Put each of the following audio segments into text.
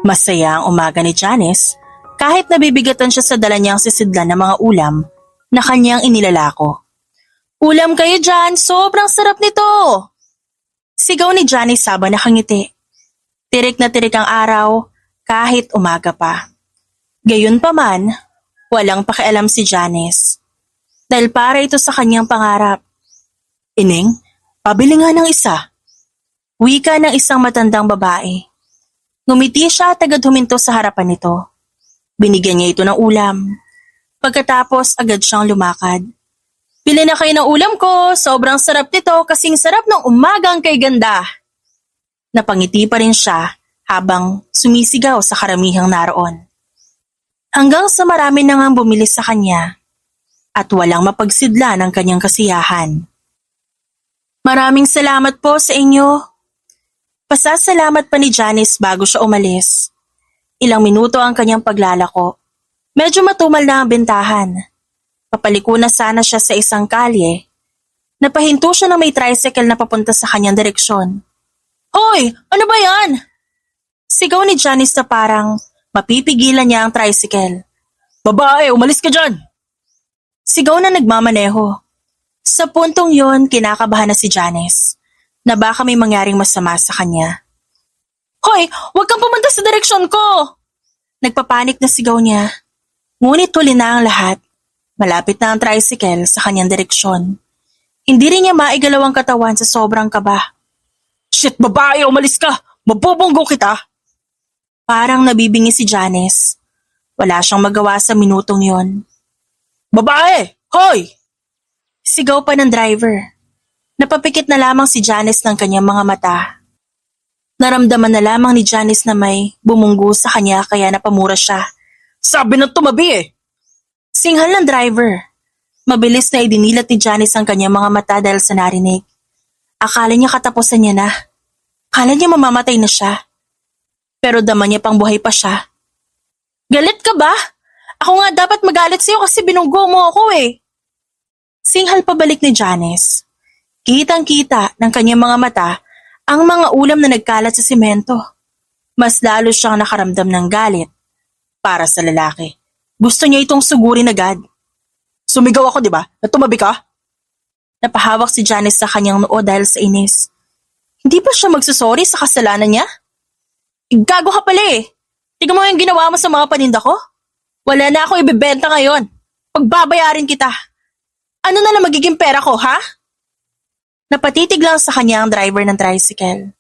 Masaya ang umaga ni Janice kahit nabibigatan siya sa dala niyang sisidlan ng mga ulam na kanyang inilalako. Ulam kayo dyan, sobrang sarap nito! Sigaw ni Janice habang nakangiti. Tirik na tirik ang araw kahit umaga pa. Gayunpaman, walang pakialam si Janice. Dahil para ito sa kanyang pangarap. Ining, pabili nga ng isa. Wika ng isang matandang babae. Ngumiti siya at agad huminto sa harapan nito. Binigyan niya ito ng ulam. Pagkatapos agad siyang lumakad. Bili na kayo ng ulam ko, sobrang sarap nito kasing sarap ng umagang kay ganda. Napangiti pa rin siya habang sumisigaw sa karamihang naroon. Hanggang sa marami na ngang bumili sa kanya at walang mapagsidla ng kanyang kasiyahan. Maraming salamat po sa inyo. Pasasalamat pa ni Janice bago siya umalis. Ilang minuto ang kanyang paglalako. Medyo matumal na ang bentahan. Papaliko na sana siya sa isang kalye. Napahinto siya na may tricycle na papunta sa kanyang direksyon. Hoy! Ano ba yan? Sigaw ni Janice na parang mapipigilan niya ang tricycle. Babae, umalis ka dyan! Sigaw na nagmamaneho. Sa puntong yon, kinakabahan na si Janice na baka may mangyaring masama sa kanya. Hoy! Huwag kang pumunta sa direksyon ko! Nagpapanik na sigaw niya. Ngunit huli na ang lahat. Malapit na ang tricycle sa kanyang direksyon. Hindi rin niya maigalaw ang katawan sa sobrang kaba. Shit, babae! Umalis ka! Mabubunggo kita! Parang nabibingi si Janice. Wala siyang magawa sa minutong yon. Babae! Hoy! Sigaw pa ng driver. Napapikit na lamang si Janice ng kanyang mga mata. Naramdaman na lamang ni Janice na may bumunggo sa kanya kaya napamura siya. Sabi na tumabi eh! Singhal ng driver. Mabilis na idinilat ni Janice ang kanyang mga mata dahil sa narinig. Akala niya katapusan niya na. Akala niya mamamatay na siya. Pero dama niya pang buhay pa siya. Galit ka ba? Ako nga dapat magalit sa'yo kasi binunggo mo ako eh. Singhal pabalik ni Janice. Kitang-kita ng kanyang mga mata ang mga ulam na nagkalat sa simento. Mas lalo siyang nakaramdam ng galit para sa lalaki. Gusto niya itong sugurin agad. Sumigaw ako, di ba? At tumabi ka? Napahawak si Janice sa kanyang noo dahil sa inis. Hindi ba siya magsusorry sa kasalanan niya? Gago ka pala eh. Tingnan mo yung ginawa mo sa mga paninda ko. Wala na ako ibibenta ngayon. Pagbabayarin kita. Ano na lang magiging pera ko, ha? Napatitig lang sa kanya ang driver ng tricycle.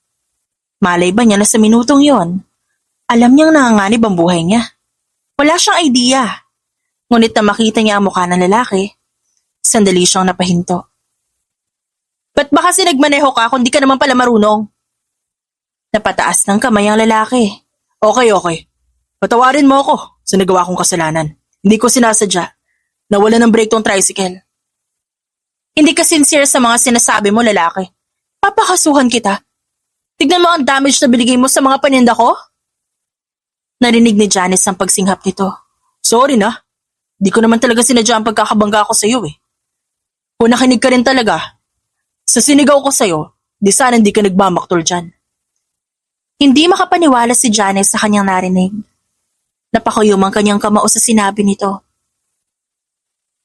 Malay ba niya na sa minutong yon? Alam niyang nanganganib ang buhay niya. Wala siyang idea. Ngunit na makita niya ang mukha ng lalaki, sandali siyang napahinto. Ba't ba kasi nagmaneho ka kung di ka naman pala marunong? Napataas ng kamay ang lalaki. Okay. Patawarin mo ako sa nagawa kong kasalanan. Hindi ko sinasadya. Nawala ng brake tong tricycle. Hindi ka sincere sa mga sinasabi mo, lalaki. Papakasuhan kita. Tignan mo ang damage na binigay mo sa mga paninda ko. Narinig ni Janice ang pagsinghap nito. Sorry na. Di ko naman talaga sinadya ang pagkakabangga ko sa iyo eh. Kung nakinig ka rin talaga, sa sinigaw ko sa iyo, di sana hindi ka nagmamaktol dyan. Hindi makapaniwala si Janice sa kanyang narinig. Napakuyom ang kanyang kamao sa sinabi nito.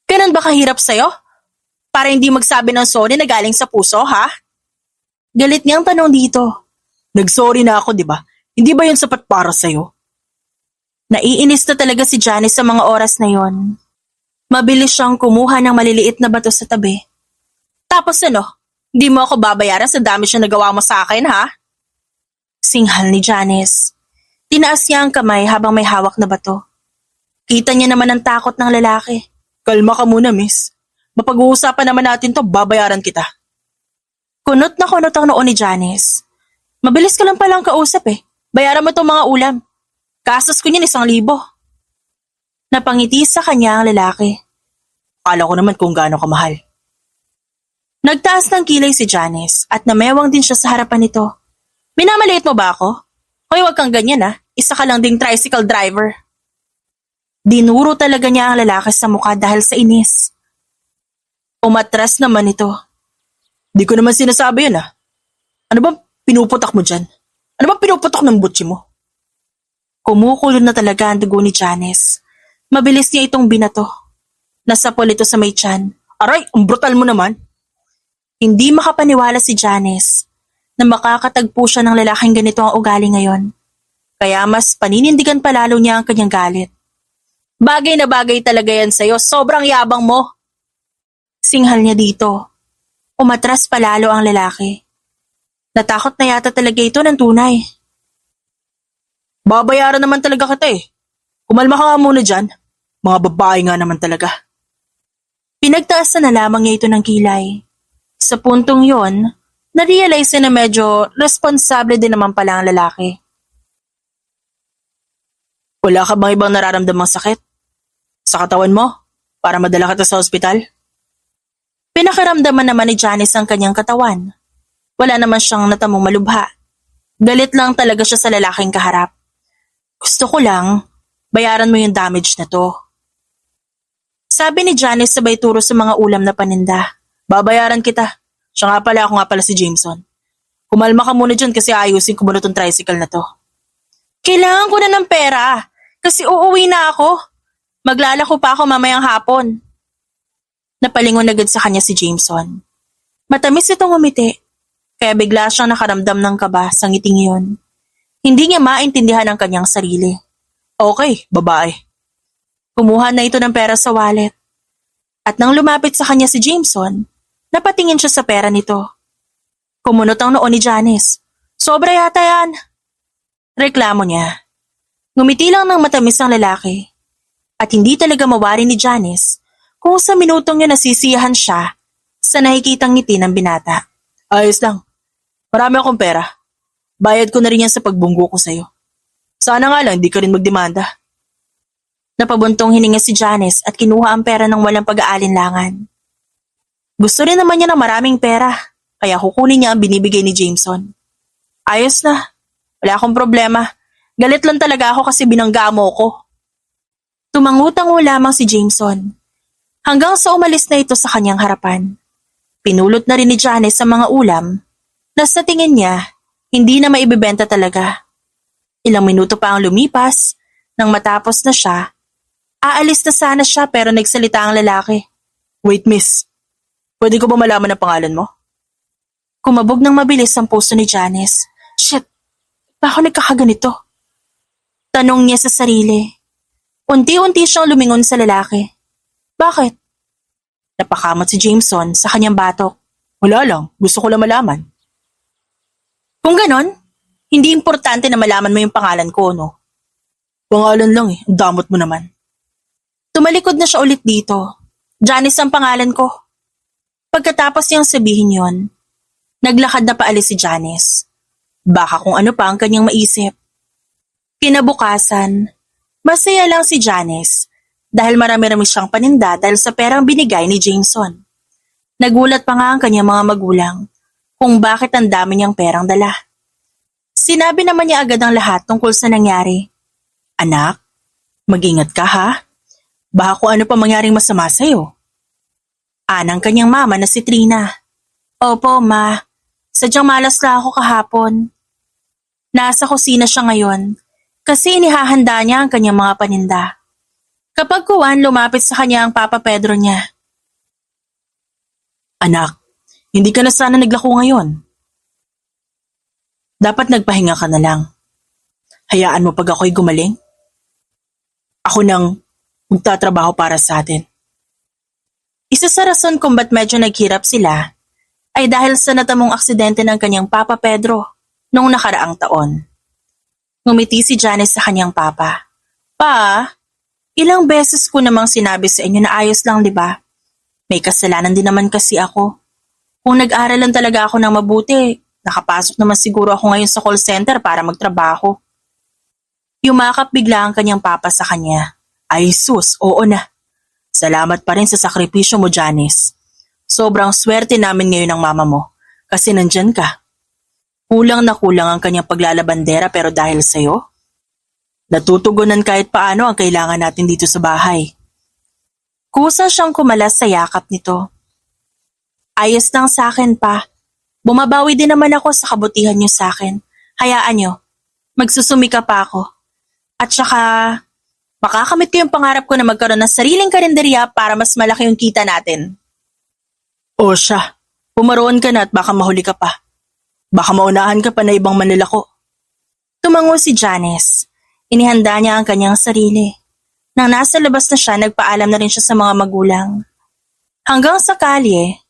Ganun ba kahirap sa'yo? Para hindi magsabi ng sorry na galing sa puso, ha? Galit niyang tanong dito. Nag-sorry na ako, di ba? Hindi ba yun sapat para sa'yo? Naiinis na talaga si Janice sa mga oras na yon. Mabilis siyang kumuha ng maliliit na bato sa tabi. Tapos ano? Hindi mo ako babayaran sa damage na nagawa mo sa akin, ha? Singhal ni Janice. Tinaas niya ang kamay habang may hawak na bato. Kita niya naman ang takot ng lalaki. Kalma ka muna, miss. Mapag-uusapan naman natin to, babayaran kita. Kunot na kunot ang noo ni Janice. Mabilis ka lang palang kausap eh. Bayaran mo itong mga ulam. Gastos ko niyan 1,000. Napangiti sa kanya ang lalaki. Akala ko naman kung gaano kamahal. Nagtaas ng kilay si Janice at namewang din siya sa harapan nito. Minamaliit mo ba ako? Hoy, wag kang ganyan ah. Isa ka lang ding tricycle driver. Dinuro talaga niya ang lalaki sa mukha dahil sa inis. Umatras naman ito. Di ko naman sinasabi yun ah. Ano bang pinuputak mo dyan? Ano bang pinuputok ng butsi mo? Kumukulo na talaga ang dugo ni Janice. Mabilis niya itong binato. Nasapol ito sa may tiyan. Aray, ang brutal mo naman. Hindi makapaniwala si Janice na makakatagpo siya ng lalaking ganito ang ugali ngayon. Kaya mas paninindigan pa lalo niya ang kanyang galit. Bagay na bagay talaga yan sa'yo, sobrang yabang mo. Singhal niya dito. Umatras pa lalo ang lalaki. Natakot na yata talaga ito ng tunay. Babayaran naman talaga kita eh. Kumalma ka nga muna dyan. Mga babae nga naman talaga. Pinagtaas na lamang niya ito ng kilay. Sa puntong yon, na-realize na medyo responsable din naman pala ang lalaki. Wala ka bang ibang nararamdamang sakit? Sa katawan mo? Para madala kita sa ospital? Pinakiramdaman naman ni Janice ang kanyang katawan. Wala naman siyang natamong malubha. Galit lang talaga siya sa lalaking kaharap. Gusto ko lang, bayaran mo yung damage na to. Sabi ni Janice sabay turo sa mga ulam na paninda. Babayaran kita. Siya nga pala, ako nga pala si Jameson. Kumalma ka muna dyan kasi ayusin ko muna tong tricycle na to. Kailangan ko na ng pera kasi uuwi na ako. Maglalako pa ako mamayang hapon. Napalingon agad sa kanya si Jameson. Matamis itong umiti, kaya bigla siyang nakaramdam ng kaba sa ngiting iyon. Hindi niya maintindihan ang kanyang sarili. Okay, babae. Kumuha na ito ng pera sa wallet. At nang lumapit sa kanya si Jameson, napatingin siya sa pera nito. Kumunot ang noon ni Janice. Sobra yata yan. Reklamo niya. Ngumiti lang ng matamis ang lalaki. At hindi talaga mawari ni Janice kung sa minutong niya nasisiyahan siya sa nakikitang ngiti ng binata. Ayos lang. Marami akong pera. Bayad ko na rin yan sa pagbunggo ko sa'yo. Sana nga lang hindi ka rin magdemanda. Napabuntong hininga si Janice at kinuha ang pera ng walang pag-aalinlangan. Gusto rin naman niya ng maraming pera, kaya kukunin niya ang binibigay ni Jameson. Ayos na. Wala akong problema. Galit lang talaga ako kasi binangga mo ko. Tumangutango lamang si Jameson. Hanggang sa umalis na ito sa kanyang harapan. Pinulot na rin ni Janice sa mga ulam na sa tingin niya, hindi na maibibenta talaga. Ilang minuto pa ang lumipas, nang matapos na siya, aalis na sana siya pero nagsalita ang lalaki. Wait miss, pwede ko ba malaman ang pangalan mo? Kumabog ng mabilis ang puso ni Janice. Shit, bakit nagkakaganito? Tanong niya sa sarili. Unti-unti siyang lumingon sa lalaki. Bakit? Napakamot si Jameson sa kanyang batok. Wala lang, gusto ko lang malaman. Kung ganon, hindi importante na malaman mo yung pangalan ko, no? Pangalan lang eh, ang damot mo naman. Tumalikod na siya ulit dito. Janice ang pangalan ko. Pagkatapos niyang sabihin yon, naglakad na paalis si Janice. Baka kung ano pa ang kanyang maisip. Kinabukasan, masaya lang si Janice dahil marami-rami siyang paninda dahil sa perang binigay ni Jameson. Nagulat pa nga ang kanyang mga magulang kung bakit ang dami niyang perang dala. Sinabi naman niya agad ang lahat tungkol sa nangyari. Anak, mag-ingat ka ha. Baka kung ano pa mangyaring masama sa'yo. Anang kanyang mama na si Trina. Opo, ma. Sadyang malas lang ako kahapon. Nasa kusina siya ngayon kasi inihahanda niya ang kanyang mga paninda. Kapag kuwan, lumapit sa kanya ang Papa Pedro niya. Anak, hindi ka na sana naglako ngayon. Dapat nagpahinga ka na lang. Hayaan mo pag ako'y gumaling. Ako nang magtatrabaho para sa atin. Isa sa rason kung ba't medyo naghirap sila ay dahil sa natamong aksidente ng kanyang Papa Pedro noong nakaraang taon. Ngumiti si Janice sa kanyang papa. Pa, ilang beses ko namang sinabi sa inyo na ayos lang, di ba? May kasalanan din naman kasi ako. Kung nag-aral lang talaga ako ng mabuti, nakapasok naman siguro ako ngayon sa call center para magtrabaho. Yumakap bigla ang kanyang papa sa kanya. Ay sus, oo na. Salamat pa rin sa sakripisyo mo, Janice. Sobrang swerte namin ngayon ng mama mo kasi nandyan ka. Kulang na kulang ang kanyang paglalabandera pero dahil sa'yo, natutugunan kahit paano ang kailangan natin dito sa bahay. Kusa siyang kumalas sa yakap nito. Ayos lang sa akin pa. Bumabawi din naman ako sa kabutihan niyo sa akin. Hayaan niyo, magsusumika pa ako. At saka, makakamit ko yung pangarap ko na magkaroon ng sariling karinderya para mas malaki yung kita natin. O siya, pumaroon ka na at baka mahuli ka pa. Baka maunahan ka pa na ibang manlalako. Tumango si Janice. Inihanda niya ang kanyang sarili. Nang nasa labas na siya, nagpaalam na rin siya sa mga magulang. Hanggang sa kalye,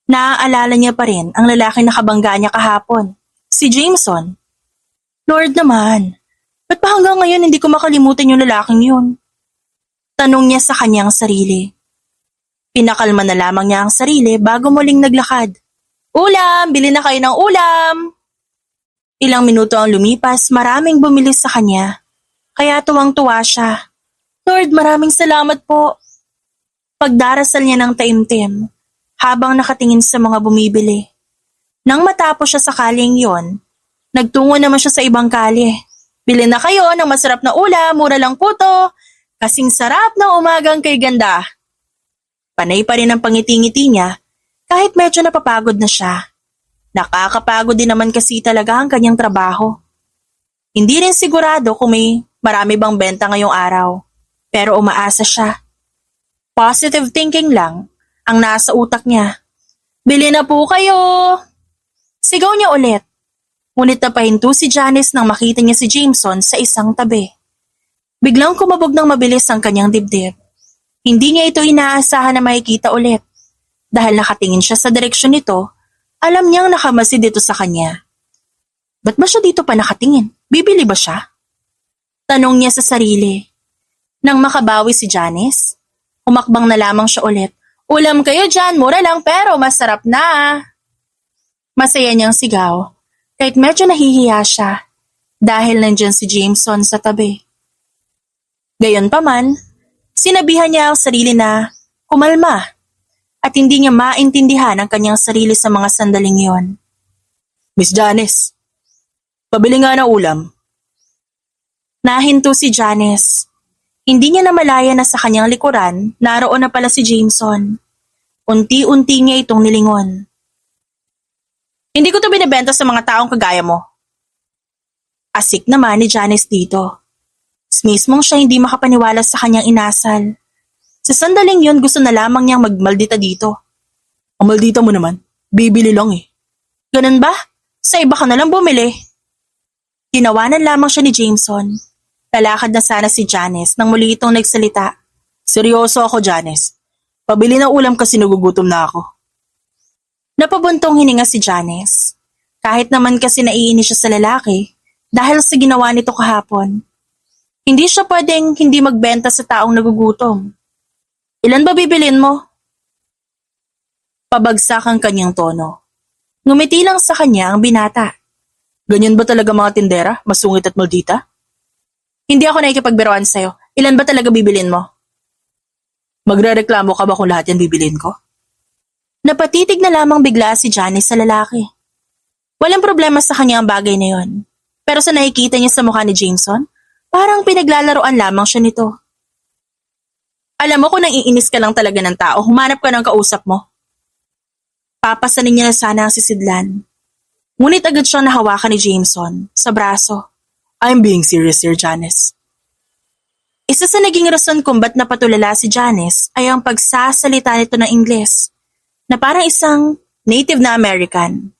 naaalala niya pa rin ang lalaking nakabangga niya kahapon, si Jameson. Lord naman, ba't pa hanggang ngayon hindi ko makalimutan yung lalaking yun? Tanong niya sa kanyang sarili. Pinakalma na lamang niya ang sarili bago muling naglakad. Ulam! Bili na kayo ng ulam! Ilang minuto ang lumipas, maraming bumili sa kanya. Kaya tuwang-tuwa siya. Lord, maraming salamat po. Pagdarasal niya ng taimtim, habang nakatingin sa mga bumibili. Nang matapos siya sa kalyeng yon, nagtungo naman siya sa ibang kalye. Bili na kayo ng masarap na ulam, mura lang po to. Kasing sarap ng umagang kay ganda. Panay pa rin ang pangiti-ngiti niya, kahit medyo napapagod na siya. Nakakapagod din naman kasi talaga ang kanyang trabaho. Hindi rin sigurado kung may marami bang benta ngayong araw, pero umaasa siya. Positive thinking lang ang nasa utak niya. Bili na po kayo! Sigaw niya ulit. Ngunit napahinto si Janice nang makita niya si Jameson sa isang tabi. Biglang kumabog ng mabilis ang kanyang dibdib. Hindi niya ito inaasahan na makikita ulit. Dahil nakatingin siya sa direksyon nito, alam niyang nakamasid dito sa kanya. Ba't ba siya dito pa nakatingin? Bibili ba siya? Tanong niya sa sarili. Nang makabawi si Janice, umakbang na lamang siya ulit. Ulam kayo dyan, mura lang pero masarap na. Masaya niyang sigaw, kahit medyo nahihiya siya dahil nandyan si Jameson sa tabi. Gayunpaman, sinabihan niya ang sarili na kumalma at hindi niya maintindihan ang kanyang sarili sa mga sandaling yon. Miss Janice, pabili nga ng ulam. Nahinto si Janice. Hindi niya namalaya na sa kanyang likuran, naroon na pala si Jameson. Unti-unti niya itong nilingon. Hindi ko to binibenta sa mga taong kagaya mo. Asik naman ni Janice dito. Mismong siya hindi makapaniwala sa kanyang inasal. Sa sandaling yon gusto na lamang niyang magmaldita dito. Ang maldita mo naman, bibili lang eh. Ganun ba? Sa iba ka na lang bumili. Tinawanan lamang siya ni Jameson. Lalakad na sana si Janice nang muli itong nagsalita. Seryoso ako, Janice. Pabili ng ulam kasi nagugutom na ako. Napabuntong hininga si Janice. Kahit naman kasi naiinis siya sa lalaki dahil sa ginawa nito kahapon. Hindi siya pwedeng hindi magbenta sa taong nagugutom. Ilan ba bibilin mo? Pabagsak ang kanyang tono. Ngumiti lang sa kanya ang binata. Ganyan ba talaga mga tindera? Masungit at maldita? Hindi ako nakikipagbiruan sa'yo. Ilan ba talaga bibilin mo? Magrereklamo ka ba kung lahat yan bibilin ko? Napatitig na lamang bigla si Janice sa lalaki. Walang problema sa kanya ang bagay na yon. Pero sa nakikita niya sa mukha ni Jameson, parang pinaglalaroan lamang siya nito. Alam mo kung naiinis ka lang talaga ng tao, humanap ka ng kausap mo. Papasanin niya na sana ang sisidlan. Ngunit agad siyang nahawakan ni Jameson sa braso. I'm being serious here, Janice. Isa sa naging rason kung ba't napatulala si Janice ay ang pagsasalita nito ng Ingles na parang isang native na American.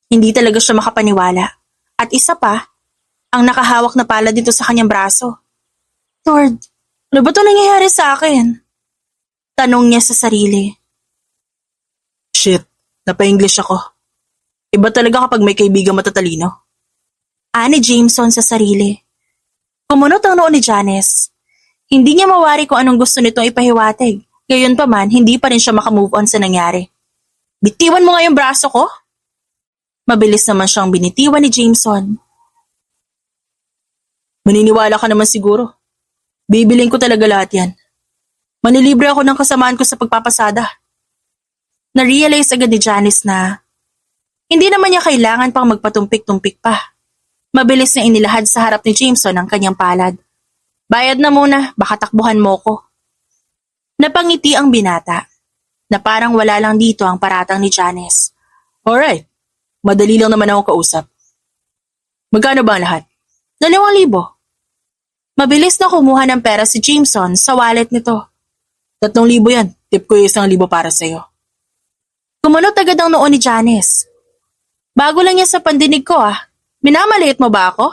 Hindi talaga siya makapaniwala. At isa pa, ang nakahawak na palad dito sa kanyang braso. Lord, ano ba ito nangyayari sa akin? Tanong niya sa sarili. Shit, napa-English ako. Iba talaga kapag may kaibigan matatalino. Ani Jameson sa sarili. Kumunot ang noo ni Janice. Hindi niya mawari kung anong gusto nitong ipahiwatig. Gayunpaman, hindi pa rin siya makamove on sa nangyari. Bitiwan mo nga yung braso ko? Mabilis naman siyang binitiwan ni Jameson. Maniniwala ka naman siguro. Bibiling ko talaga lahat yan. Manilibre ako ng kasamaan ko sa pagpapasada. Na-realize agad ni Janice na hindi naman niya kailangan pang magpatumpik-tumpik pa. Mabilis na inilahad sa harap ni Jameson ang kanyang palad. Bayad na muna, baka takbuhan mo ko. Napangiti ang binata, na parang wala lang dito ang paratang ni Janice. Alright, madali lang naman akong kausap. Magkano ba ang lahat? 2,000. Mabilis na kumuha ng pera si Jameson sa wallet nito. 3,000 yan. Tip ko yung 1,000 para sa'yo. Kumunot agad ang noo ni Janice. Bago lang yan sa pandinig ko Minamaliit mo ba ako?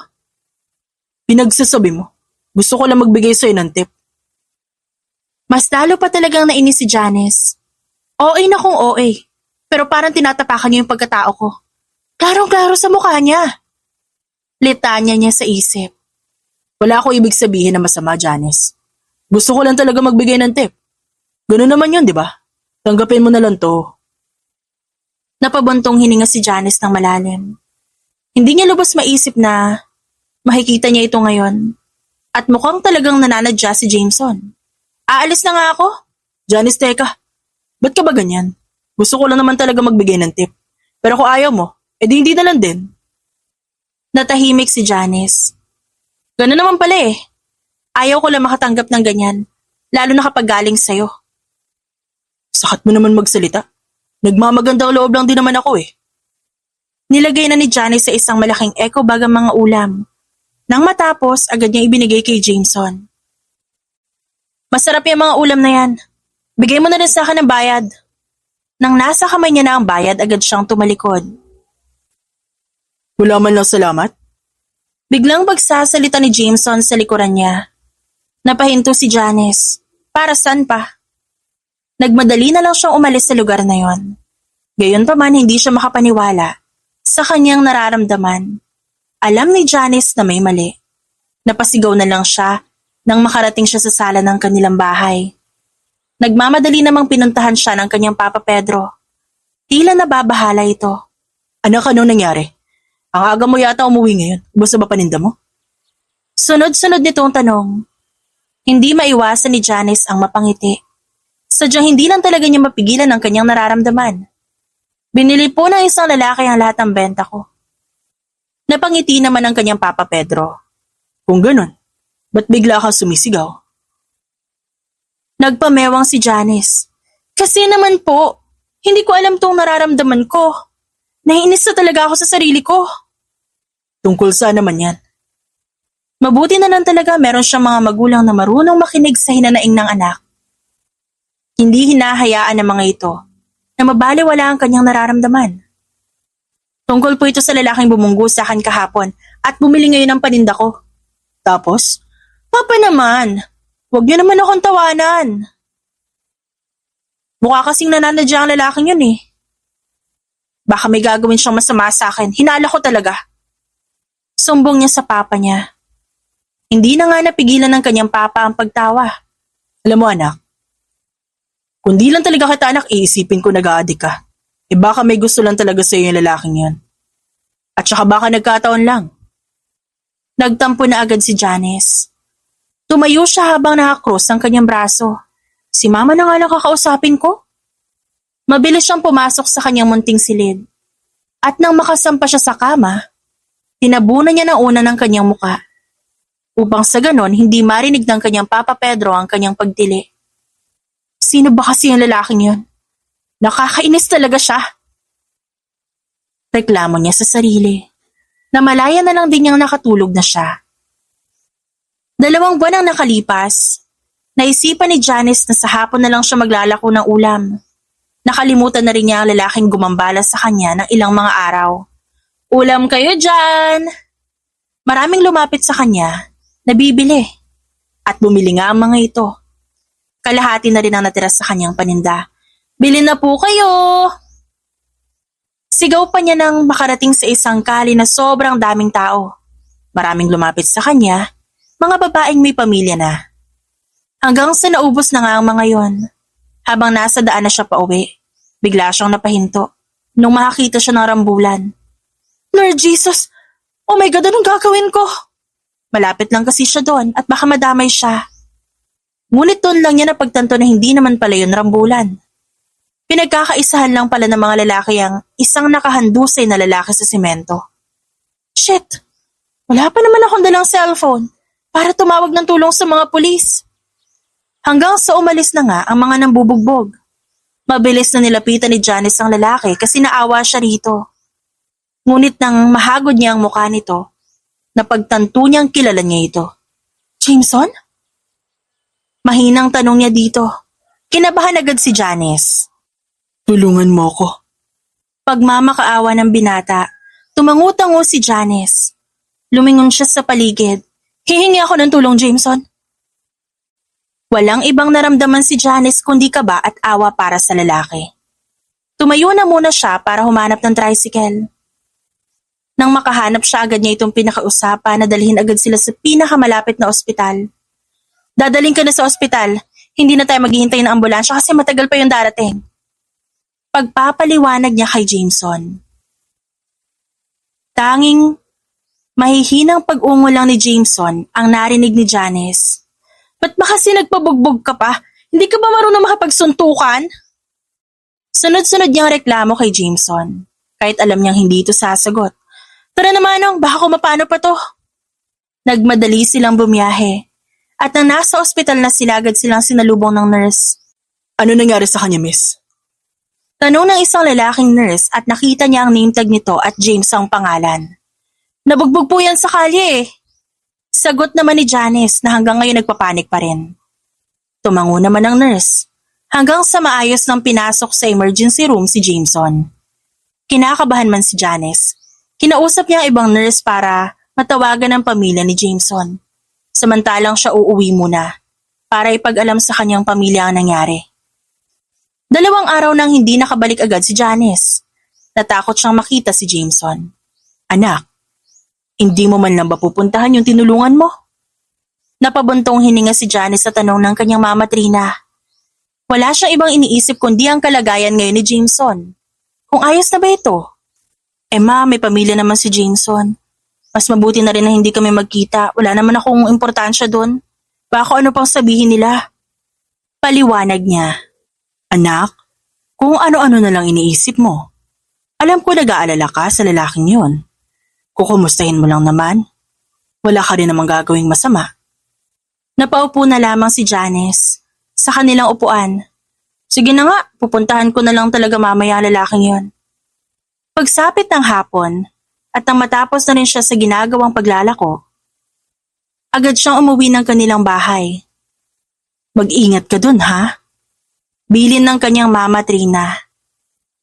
Pinagsasabi mo. Gusto ko lang magbigay sa'yo ng tip. Mas lalo pa talagang nainis si Janice. OA na kung OA. Pero parang tinatapakan niya yung pagkatao ko. Klarong-klaro sa mukha niya. Litanya niya sa isip. Wala akong ibig sabihin na masama, Janice. Gusto ko lang talaga magbigay ng tip. Ganun naman yun, di ba? Tanggapin mo na lang to. Napabuntong hininga si Janice ng malalim. Hindi niya lubos maisip na makikita niya ito ngayon. At mukhang talagang nananadya si Jameson. Aalis na nga ako. Janice, teka. Ba't ka ba ganyan? Gusto ko lang naman talaga magbigay ng tip. Pero kung ayaw mo, edi hindi na lang din. Natahimik si Janice. Ganun naman pala Ayaw ko lang makatanggap ng ganyan, lalo na kapag galing sa'yo. Sakat mo naman magsalita. Nagmamagandang loob lang din naman ako Nilagay na ni Janice sa isang malaking eco bag ang mga ulam. Nang matapos, agad niya ibinigay kay Jameson. Masarap yung mga ulam na yan. Bigay mo na rin sa akin ng bayad. Nang nasa kamay niya na ang bayad, agad siyang tumalikod. Wala man lang salamat? Biglang bagsasalita ni Jameson sa likuran niya. Napahinto si Janice. Para saan pa? Nagmadali na lang siyang umalis sa lugar na yon. Gayunpaman hindi siya makapaniwala sa kanyang nararamdaman. Alam ni Janice na may mali. Napasigaw na lang siya nang makarating siya sa sala ng kanilang bahay. Nagmamadali namang pinuntahan siya ng kanyang Papa Pedro. Tila nababahala ito. Anak, ano nangyari? Ang aga mo yata umuwi ngayon. Basta ba paninda mo? Sunod-sunod nitong tanong. Hindi maiwasan ni Janice ang mapangiti. Sadyang hindi lang talaga niya mapigilan ang kanyang nararamdaman. Binili po ng isang lalaki ang lahat ng benta ko. Napangiti naman ang kanyang Papa Pedro. Kung ganun, ba't bigla kang sumisigaw? Nagpamewang si Janice. Kasi naman po, hindi ko alam tong nararamdaman ko. Naiinis na talaga ako sa sarili ko. Tungkol saan naman yan? Mabuti na lang talaga meron siyang mga magulang na marunong makinig sa hinanaing ng anak. Hindi hinahayaan ng mga ito na mabaliwala ang kanyang nararamdaman. Tungkol po ito sa lalaking bumunggo sa akin kahapon at bumili ngayon ng paninda ko. Tapos, Papa naman, huwag niyo naman akong tawanan. Mukha kasing nananadya ang lalaking yun Baka may gagawin siyang masama sa akin, hinala ko talaga. Sumbong niya sa papa niya. Hindi na nga napigilan ng kanyang papa ang pagtawa. Alam mo anak, kung di lang talaga kita anak, iisipin ko nag-aadik ka. Baka may gusto lang talaga sa iyo yung lalaking yan. At saka baka nagkataon lang. Nagtampo na agad si Janice. Tumayo siya habang nakakrus ang kanyang braso. Si mama na nga lang kakausapin ko. Mabilis siyang pumasok sa kanyang munting silid. At nang makasampa siya sa kama, tinabunan niya ng una ng kanyang muka. Upang sa ganon, hindi marinig ng kanyang Papa Pedro ang kanyang pagtili. Sino ba kasi yung lalaking yun? Nakakainis talaga siya. Reklamo niya sa sarili. Namalaya na lang din niyang nakatulog na siya. 2 buwan ang nakalipas. Naisipan ni Janice na sa hapon na lang siya maglalako ng ulam. Nakalimutan na rin niya ang lalaking gumambala sa kanya ng ilang mga araw. Ulam kayo dyan! Maraming lumapit sa kanya, nabibili. At bumili nga ang mga ito. Kalahati na rin ang natira sa kanyang paninda. Bili na po kayo! Sigaw pa niya nang makarating sa isang kali na sobrang daming tao. Maraming lumapit sa kanya, mga babaeng may pamilya na. Hanggang sa naubos na nga ang mga yon. Habang nasa daan na siya pauwi, bigla siyang napahinto nung makakita siya ng rambulan. Lord Jesus! Oh my God, anong gagawin ko? Malapit lang kasi siya doon at baka madamay siya. Ngunit doon lang niya napagtanto na hindi naman pala yun rambulan. Pinagkakaisahan lang pala ng mga lalaki ang isang nakahandusay na lalaki sa simento. Shit! Wala pa naman akong dalang cellphone para tumawag ng tulong sa mga pulis. Hanggang sa umalis na nga ang mga nambubugbog. Mabilis na nilapitan ni Janice ang lalaki kasi naawa siya rito. Ngunit nang mahagod niya ang mukha nito, napagtanto niyang kilala niya ito. Jameson? Mahinang tanong niya dito. Kinabahan agad si Janice. Tulungan mo ko. Pagmamakaawa ng binata, tumangutango si Janice. Lumingon siya sa paligid. Hihingi ako ng tulong, Jameson. Walang ibang naramdaman si Janice kundi kaba at awa para sa lalaki. Tumayo na muna siya para humanap ng tricycle. Nang makahanap siya, agad niya itong pinakausapan na dalhin agad sila sa pinakamalapit na ospital. Dadaling ka na sa ospital, hindi na tayo maghihintay ng ambulansya kasi matagal pa yung darating. Pagpapaliwanag niya kay Jameson. Tanging mahihinang pag-ungo lang ni Jameson ang narinig ni Janice. Ba't ba kasi nagpabugbog ka pa? Hindi ka ba marunong makapagsuntukan? Sunod-sunod niyang reklamo kay Jameson. Kahit alam niyang hindi ito sasagot. Tara naman nung, baka kung mapano pa to. Nagmadali silang bumiyahe. At nang nasa ospital na sila, agad silang sinalubong ng nurse. Ano nangyari sa kanya, miss? Tanong ng isang lalaking nurse at nakita niya ang name tag nito at James ang pangalan. Nabugbog po yan sa kalye eh. Sagot naman ni Janice na hanggang ngayon nagpapanik pa rin. Tumango naman ang nurse. Hanggang sa maayos nang pinasok sa emergency room si Jameson. Kinakabahan man si Janice. Kinausap niya ang ibang nurse para matawagan ang pamilya ni Jameson. Samantalang siya uuwi muna para ipag-alam sa kanyang pamilya ang nangyari. 2 araw nang hindi nakabalik agad si Janice. Natakot siyang makita si Jameson. Anak, hindi mo man lang ba pupuntahan yung tinulungan mo? Napabuntong hininga si Janice sa tanong ng kanyang mama Trina. Wala siyang ibang iniisip kundi ang kalagayan ngayon ni Jameson. Kung ayos na ba ito? Ma, may pamilya naman si Jameson. Mas mabuti na rin na hindi kami magkita. Wala naman akong importansya doon. Baka ano pang sabihin nila. Paliwanag niya. Anak, kung ano-ano na lang iniisip mo. Alam ko nag-aalala ka sa lalaking yun. Kukumustahin mo lang naman. Wala ka rin namang gagawing masama. Napaupo na lamang si Janice sa kanilang upuan. Sige na nga, pupuntahan ko na lang talaga mamaya ang lalaking yun. Pagsapit ng hapon, at nang matapos na rin siya sa ginagawang paglalako, agad siyang umuwi ng kanilang bahay. Mag-ingat ka dun, ha? Bilin ng kanyang mama Trina.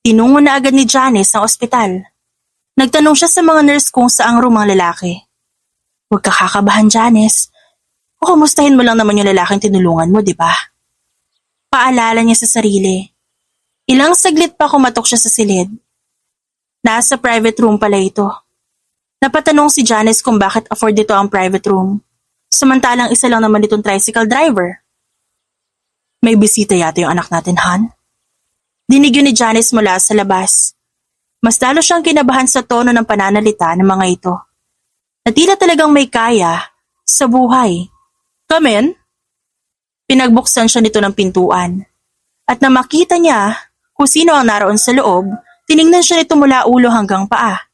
Tinungo na agad ni Janice ang ospital. Nagtanong siya sa mga nurse kung saang room ang lalaki. Huwag ka kakabahan, Janice. Kumustahin mo lang naman yung lalaking tinulungan mo, di ba? Paalala niya sa sarili. Ilang saglit pa kumatok siya sa silid. Nasa private room pala ito. Napatanong si Janice kung bakit afford dito ang private room. Samantalang isa lang naman itong tricycle driver. May bisita yata yung anak natin, Han? Dinig yun ni Janice mula sa labas. Mas lalo siyang kinabahan sa tono ng pananalita ng mga ito. Na tila talagang may kaya sa buhay. Come in? Pinagbuksan siya nito ng pintuan. At nang makita niya kung sino ang naroon sa loob, tiningnan siya nito mula ulo hanggang paa.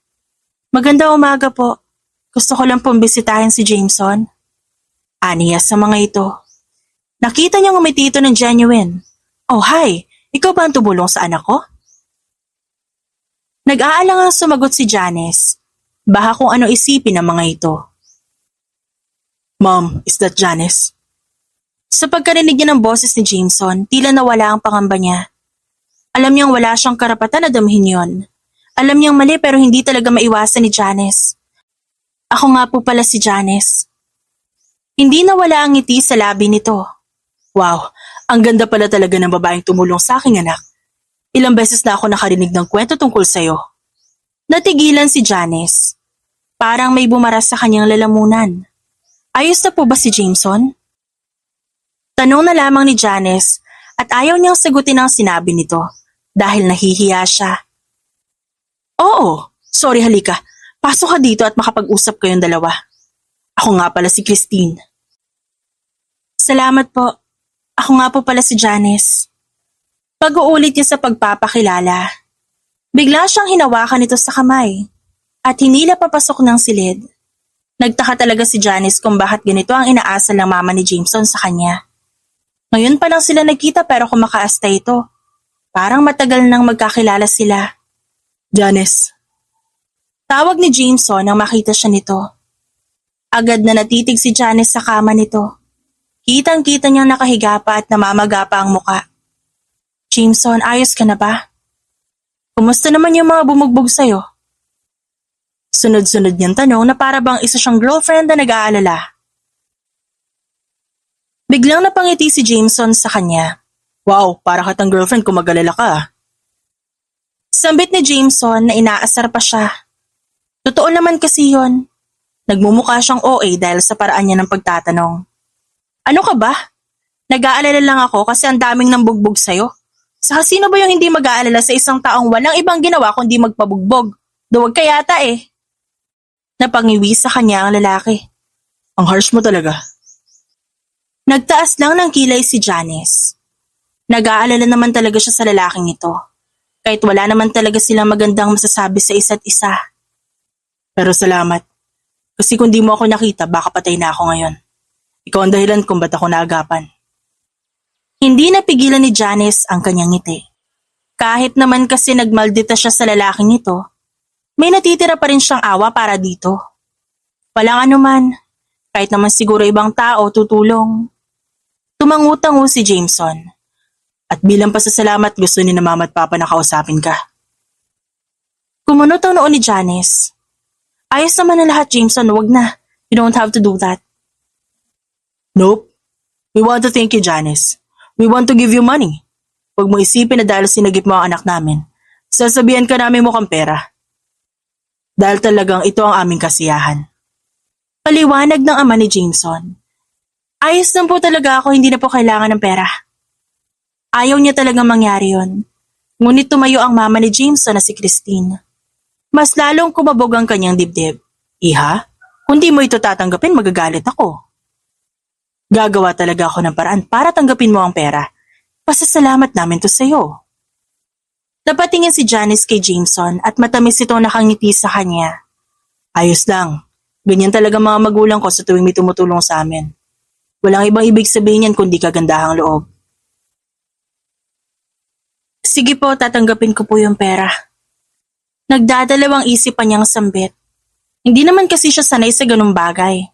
Magandang umaga po. Gusto ko lang pong bisitahin si Jameson. Aniya sa mga ito. Nakita niyang umiti ito ng genuine. Oh, hi. Ikaw ba ang tumulong sa anak ko? Nag-aalangang sumagot si Janice. Baka kung ano isipin ng mga ito. Mom, is that Janice? Sa pagkarinig niya ng boses ni Jameson, tila nawala ang pangamba niya. Alam niyang wala siyang karapatan na damhin yon. Alam niyang mali pero hindi talaga maiwasan ni Janice. Ako nga po pala si Janice. Hindi nawala ang ngiti sa labi nito. Wow, ang ganda pala talaga ng babaeng tumulong sa aking anak. Ilang beses na ako nakarinig ng kwento tungkol sa'yo. Natigilan si Janice. Parang may bumaras sa kanyang lalamunan. Ayos na po ba si Jameson? Tanong na lamang ni Janice at ayaw niyang sagutin ang sinabi nito dahil nahihiya siya. Oo, sorry halika. Pasok ka dito at makapag-usap kayong dalawa. Ako nga pala si Christine. Salamat po. Ako nga po pala si Janice. Pag-uulit niya sa pagpapakilala. Bigla siyang hinawakan nito sa kamay at hinila papasok ng silid. Nagtaka talaga si Janice kung bakit ganito ang inaasal ng mama ni Jameson sa kanya. Ngayon pa lang sila nagkita pero kumakaasta ito. Parang matagal nang magkakilala sila. Janice. Tawag ni Jameson nang makita siya nito. Agad na natitig si Janice sa kama nito. Kitang-kita niyang nakahiga pa at namamaga pa ang muka. Jameson, ayos ka na ba? Kumusta naman yung mga bumugbog sa'yo? Sunod-sunod niyang tanong na para bang isa siyang girlfriend na nag-aalala. Biglang napangiti si Jameson sa kanya. Wow, para katang girlfriend kung mag-alala ka ah. Sambit ni Jameson na inaasar pa siya. Totoo naman kasi yon. Nagmumukha siyang OA dahil sa paraan niya ng pagtatanong. Ano ka ba? Nag-aalala lang ako kasi ang daming nambugbog sa'yo. Saka sino ba yung hindi mag-aalala sa isang taong walang ibang ginawa kundi magpabugbog? Duwag ka yata eh. Napangiwi sa kanya ang lalaki. Ang harsh mo talaga. Nagtaas lang ng kilay si Janice. Nag-aalala naman talaga siya sa lalaking ito. Kahit wala naman talaga silang magandang masasabi sa isa't isa. Pero salamat. Kasi kung di mo ako nakita, baka patay na ako ngayon. Ikaw ang dahilan kung ba't ako naagapan. Hindi napigilan ni Janice ang kanyang ngiti. Kahit naman kasi nagmaldita siya sa lalaking ito, may natitira pa rin siyang awa para dito. Walang anuman, kahit naman siguro ibang tao tutulong. Tumangutango si Jameson. At bilang pasasalamat gusto ni na mama at papa na kausapin ka. Kumunot ang noon ni Janice. Ayos naman na lahat, Jameson, wag na. You don't have to do that. Nope. We want to thank you, Janice. We want to give you money. Huwag mo isipin na dahil sinagip mo ang anak namin, sasabihan ka namin mukhang pera. Dahil talagang ito ang aming kasiyahan. Paliwanag ng ama ni Jameson. Ayos lang po talaga ako, hindi na po kailangan ng pera. Ayaw niya talagang mangyari yon. Ngunit tumayo ang mama ni Jameson na si Christine. Mas lalong kumabog ang kanyang dibdib. Iha, kung di mo ito tatanggapin, magagalit ako. Gagawa talaga ako ng paraan para tanggapin mo ang pera. Pasasalamat namin to sa'yo. Napatingin si Janice kay Jameson at matamis ito nakangiti sa kanya. Ayos lang. Ganyan talaga mga magulang ko sa tuwing may tumutulong sa amin. Walang ibang ibig sabihin yan kundi kagandahang loob. Sige po, tatanggapin ko po yung pera. Nagdadalawang isipan niyang sambit. Hindi naman kasi siya sanay sa ganung bagay.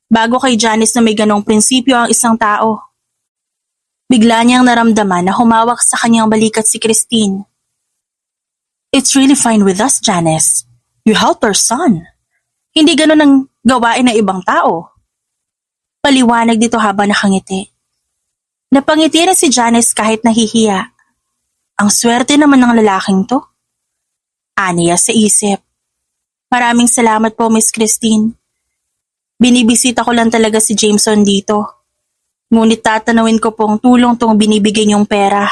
Bago kay Janice na may ganong prinsipyo ang isang tao. Bigla niyang naramdaman na humawak sa kanyang balikat si Christine. It's really fine with us, Janice. You helped our son. Hindi ganon ang gawain ng ibang tao. Paliwanag dito habang nakangiti. Napangiti rin si Janice kahit nahihiya. Ang swerte naman ng lalaking to. Aniya sa isip. Maraming salamat po, Miss Christine. Binibisita ko lang talaga si Jameson dito. Ngunit tatanawin ko pong tulong tong binibigay niyong pera.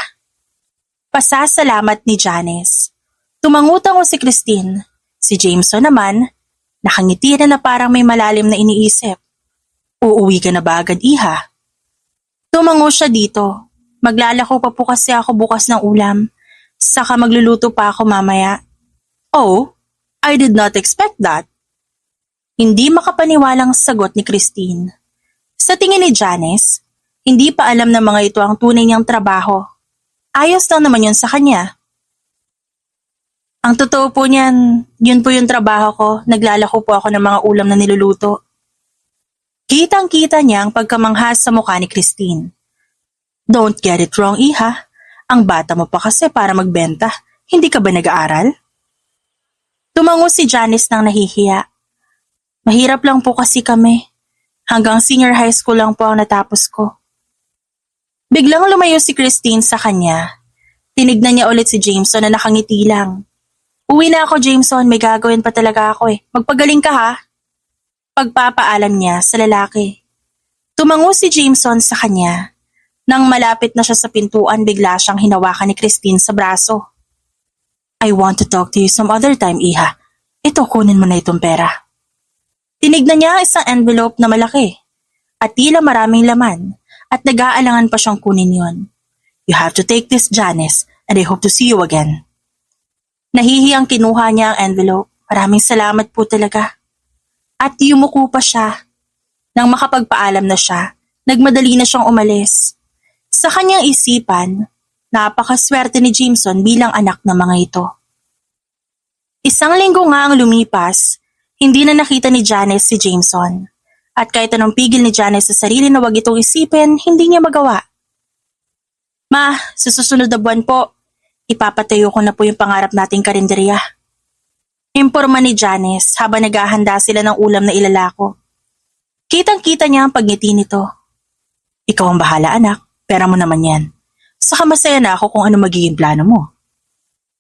Pasasalamat ni Janice. Tumangutango si Christine. Si Jameson naman, nakangiti na parang may malalim na iniisip. Uuwi ka na ba agad, iha? Tumango siya dito. Maglalako pa po kasi ako bukas ng ulam. Saka magluluto pa ako mamaya. Oh, I did not expect that. Hindi makapaniwalang sagot ni Christine. Sa tingin ni Janice, hindi pa alam ng mga ito ang tunay niyang trabaho. Ayos lang naman yun sa kanya. Ang totoo po niyan, yun po yung trabaho ko. Naglalako po ako ng mga ulam na niluluto. Kitang-kita niya ang pagkamanghas sa mukha ni Christine. Don't get it wrong, iha. Ang bata mo pa kasi para magbenta. Hindi ka ba nag-aaral? Tumango si Janice nang nahihiya. Mahirap lang po kasi kami. Hanggang senior high school lang po ang natapos ko. Biglang lumayo si Christine sa kanya. Tinignan niya ulit si Jameson na nakangiti lang. Uwi na ako, Jameson. May gagawin pa talaga ako eh. Magpagaling ka ha. Pagpapaalam niya sa lalaki. Tumango si Jameson sa kanya. Nang malapit na siya sa pintuan, bigla siyang hinawakan ni Christine sa braso. I want to talk to you some other time, iha. Ito, kunin mo na itong pera. Tinignan niya isang envelope na malaki at tila maraming laman at nag-aalangan pa siyang kunin yon. You have to take this, Janice, and I hope to see you again. Nahihiyang kinuha niya ang envelope. Maraming salamat po talaga. At yumuko pa siya. Nang makapagpaalam na siya, nagmadali na siyang umalis. Sa kanyang isipan, napakaswerte ni Jameson bilang anak ng mga ito. Isang linggo nga ang lumipas, hindi na nakita ni Janice si Jameson. At kahit anong pigil ni Janice sa sarili na wag itong isipin, hindi niya magawa. Ma, sa susunod na buwan po, ipapatayo ko na po yung pangarap nating karinderya. Imporma ni Janice habang naghahanda sila ng ulam na ilalako. Kitang-kita niya ang pagngiti nito. Ikaw ang bahala anak, pera mo naman yan. Saka masaya na ako kung ano magiging plano mo.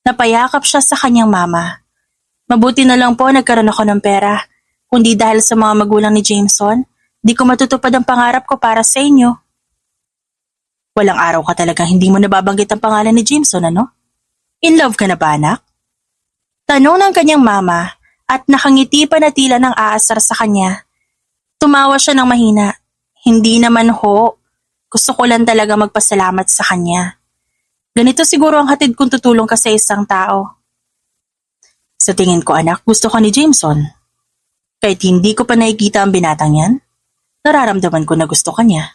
Napayakap siya sa kanyang mama. Mabuti na lang po nagkaroon ako ng pera. Kundi dahil sa mga magulang ni Jameson, di ko matutupad ang pangarap ko para sa inyo. Walang araw ka talaga hindi mo nababanggit ang pangalan ni Jameson, ano? In love ka na ba, anak? Tanong ng kanyang mama at nakangiti pa na tila ng aasar sa kanya. Tumawa siya ng mahina. Hindi naman ho. Gusto ko lang talaga magpasalamat sa kanya. Ganito siguro ang hatid kung tutulong ka sa isang tao. Sa tingin ko anak, gusto ko ni Jameson. Kahit hindi ko pa nakikita ang binatang yan, nararamdaman ko na gusto ka niya.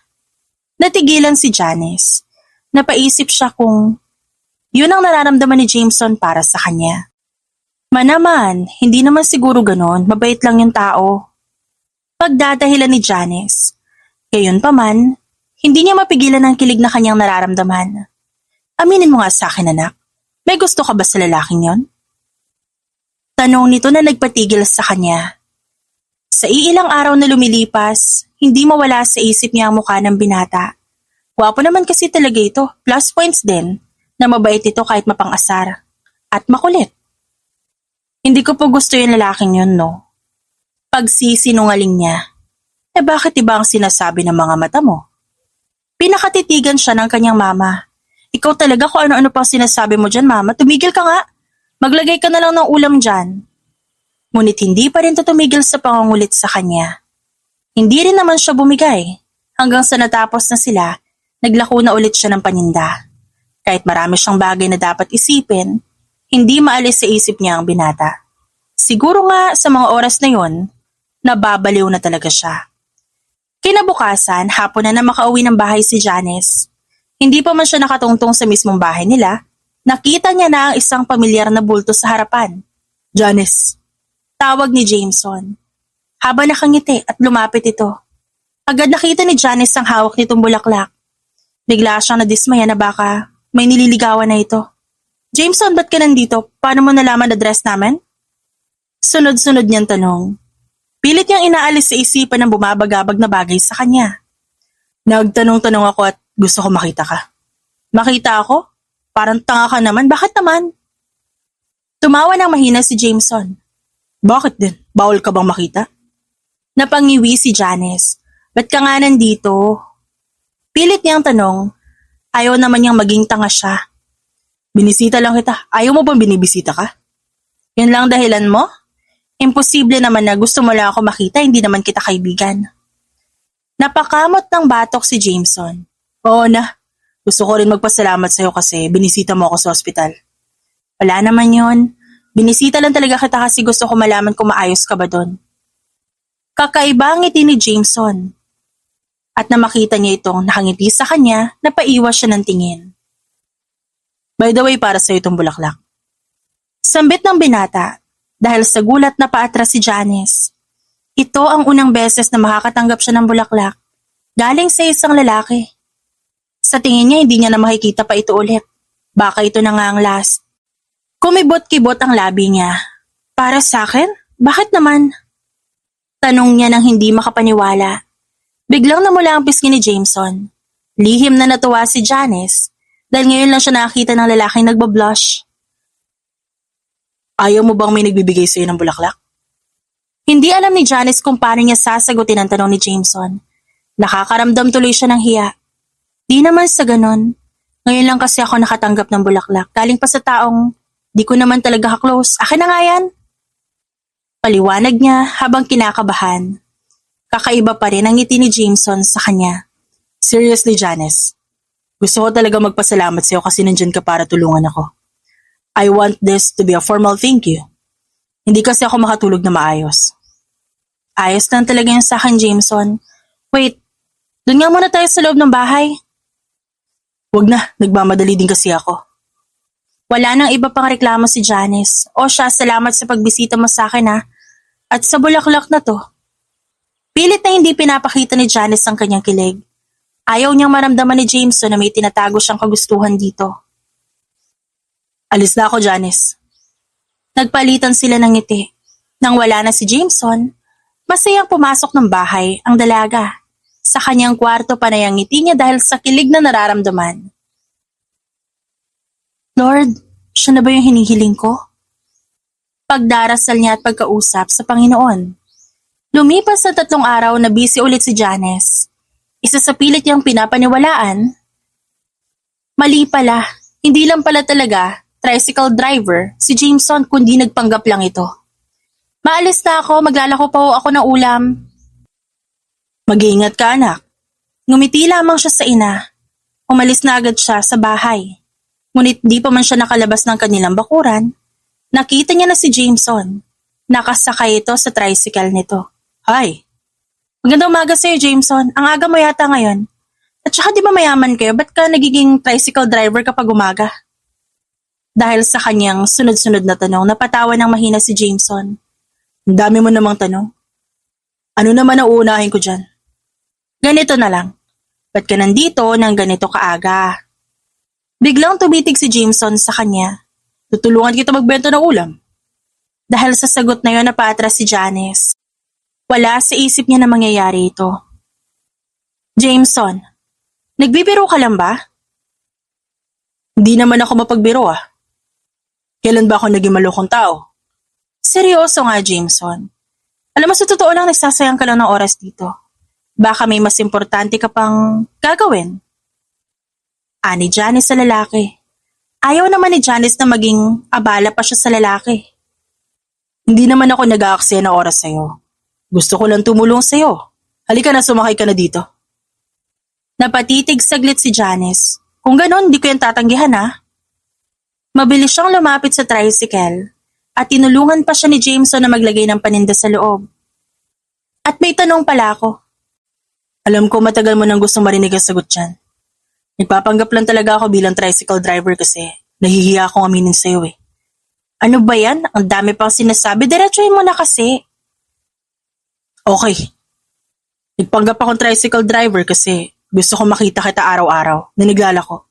Natigilan si Janice. Napaisip siya kung yun ang nararamdaman ni Jameson para sa kanya. Manaman, hindi naman siguro ganon, mabait lang yung tao. Pagdadahilan ni Janice. Gayon pa man, hindi niya mapigilan ang kilig na kanyang nararamdaman. Aminin mo nga sa akin anak, may gusto ka ba sa lalaking yon? Tanong nito na nagpatigil sa kanya. Sa iilang araw na lumilipas, hindi mawala sa isip niya ang mukha ng binata. Gwapo naman kasi talaga ito, plus points din, na mabait ito kahit mapang-asar. At makulit. Hindi ko po gusto yung lalaking yun, no? Pagsisinungaling niya. Bakit iba ang sinasabi ng mga mata mo? Pinakatitigan siya ng kanyang mama. Ikaw talaga kung ano-ano pang sinasabi mo dyan, mama. Tumigil ka nga. Maglagay ka na lang ng ulam dyan. Ngunit hindi pa rin tumigil sa pangungulit sa kanya. Hindi rin naman siya bumigay. Hanggang sa natapos na sila, naglako na ulit siya ng paninda. Kahit marami siyang bagay na dapat isipin, hindi maalis sa isip niya ang binata. Siguro nga sa mga oras na yon, nababaliw na talaga siya. Kinabukasan, hapon na makauwi ng bahay si Janice. Hindi pa man siya nakatungtong sa mismong bahay nila, nakita niya na ang isang pamilyar na bulto sa harapan. Janice. Tawag ni Jameson. Habang nakangiti at lumapit ito. Agad nakita ni Janice ang hawak nitong bulaklak. Bigla siyang nadismaya na baka may nililigawan na ito. Jameson, ba't ka nandito? Paano mo nalaman address namin? Sunod-sunod niyang tanong. Pilit niyang inaalis sa isipan ng bumabagabag na bagay sa kanya. Nagtanong-tanong ako at gusto ko makita ka. Makita ako? Parang tanga ka naman. Bakit naman? Tumawa ng mahina si Jameson. Bakit din? Bawal ka bang makita? Napangiwi si Janice. Ba't ka nga nandito? Pilit niyang tanong. Ayaw naman niyang maging tanga siya. Binisita lang kita. Ayaw mo bang binibisita ka? Yun lang dahilan mo? Imposible naman na gusto mo lang ako makita, hindi naman kita kaibigan. Napakamot ng batok si Jameson. Oo na. Gusto ko rin magpasalamat sa'yo kasi binisita mo ako sa ospital. Wala naman yun. Binisita lang talaga kita kasi gusto ko malaman kung maayos ka ba doon. Kakaiba ang ngiti ni Jameson. At na makita niya itong nakangiti sa kanya, napaiwas siya ng tingin. By the way, para sa itong bulaklak. Sambit ng binata, dahil sa gulat na paatras si Janice. Ito ang unang beses na makakatanggap siya ng bulaklak, galing sa isang lalaki. Sa tingin niya, hindi niya na makikita pa ito ulit. Baka ito na nga ang last. Kumibot-kibot ang labi niya. Para sa akin? Bakit naman? Tanong niya nang hindi makapaniwala. Biglang namula ang pisngi ni Jameson. Lihim na natuwa si Janice dahil ngayon lang siya nakakita ng lalaking nagbablush. Ayaw mo bang may nagbibigay sa'yo ng bulaklak? Hindi alam ni Janice kung paano niya sasagutin ang tanong ni Jameson. Nakakaramdam tuloy siya ng hiya. Di naman sa ganon. Ngayon lang kasi ako nakatanggap ng bulaklak. Galing pa sa taong di ko naman talaga ka-close. Akin na nga yan. Paliwanag niya habang kinakabahan. Kakaiba pa rin ang ngiti ni Jameson sa kanya. Seriously, Janice. Gusto ko talaga magpasalamat sa'yo kasi nandyan ka para tulungan ako. I want this to be a formal thank you. Hindi kasi ako makatulog na maayos. Ayos lang talaga yung sa akin, Jameson. Wait, doon nga muna tayo sa loob ng bahay. Wag na, nagmamadali din kasi ako. Wala nang iba pang reklamo si Janice. O siya, salamat sa pagbisita mo sa akin ha. At sa bulaklak na to. Pilit na hindi pinapakita ni Janice ang kanyang kilig. Ayaw niyang maramdaman ni Jameson na may tinatago siyang kagustuhan dito. Alis na ako, Janice. Nagpalitan sila ng ngiti. Nang wala na si Jameson, masayang pumasok ng bahay ang dalaga. Sa kanyang kwarto panay ang ngiti niya dahil sa kilig na nararamdaman. Lord, siya na ba yung hinihiling ko? Pagdarasal niya at pagkausap sa Panginoon. Lumipas sa 3 araw na busy ulit si Janice. Isa sa pilit niyang pinapaniwalaan. Mali pala, hindi lang pala talaga tricycle driver si Jameson kundi nagpanggap lang ito. Maalis na ako, maglalako pa ako ng ulam. Mag-iingat ka anak. Ngumiti lamang siya sa ina. Umalis na agad siya sa bahay. Ngunit di pa man siya nakalabas ng kanilang bakuran, nakita niya na si Jameson. Nakasakay ito sa tricycle nito. Hi! Magandang umaga sa'yo, Jameson. Ang aga mo yata ngayon. At saka di ba mayaman kayo? Ba't ka nagiging tricycle driver kapag umaga? Dahil sa kanyang sunod-sunod na tanong, napatawa ng mahina si Jameson. Ang dami mo namang tanong. Ano naman ang uunahin ko dyan? Ganito na lang. Ba't ka nandito nang ganito kaaga? Biglang tumitig si Jameson sa kanya. Tutulungan kita magbento ng ulam. Dahil sa sagot na yon napaatras si Janice. Wala sa isip niya na mangyayari ito. Jameson, nagbibiro ka lang ba? Hindi naman ako mapagbiro ah. Kailan ba ako naging malokong tao? Seryoso nga, Jameson. Alam mo, sa totoo lang nagsasayang ka lang ng oras dito. Baka may mas importante ka pang gagawin. Ani Janice sa lalaki. Ayaw naman ni Janice na maging abala pa siya sa lalaki. Hindi naman ako nag-aaksaya ng oras sa'yo. Gusto ko lang tumulong sa'yo. Halika na, sumakay ka na dito. Napatitig saglit si Janice. Kung ganon, di ko yan tatanggihan ha. Mabilis siyang lumapit sa tricycle at tinulungan pa siya ni Jameson na maglagay ng paninda sa loob. At may tanong pala ako. Alam ko matagal mo nang gustong marinig ang sagot dyan. Nagpapanggap lang talaga ako bilang tricycle driver kasi nahihiya akong aminin sa'yo eh. Ano ba yan? Ang dami pang sinasabi. Diretsuhin mo na kasi. Okay. Nagpanggap akong tricycle driver kasi gusto ko makita kita araw-araw na naglalako.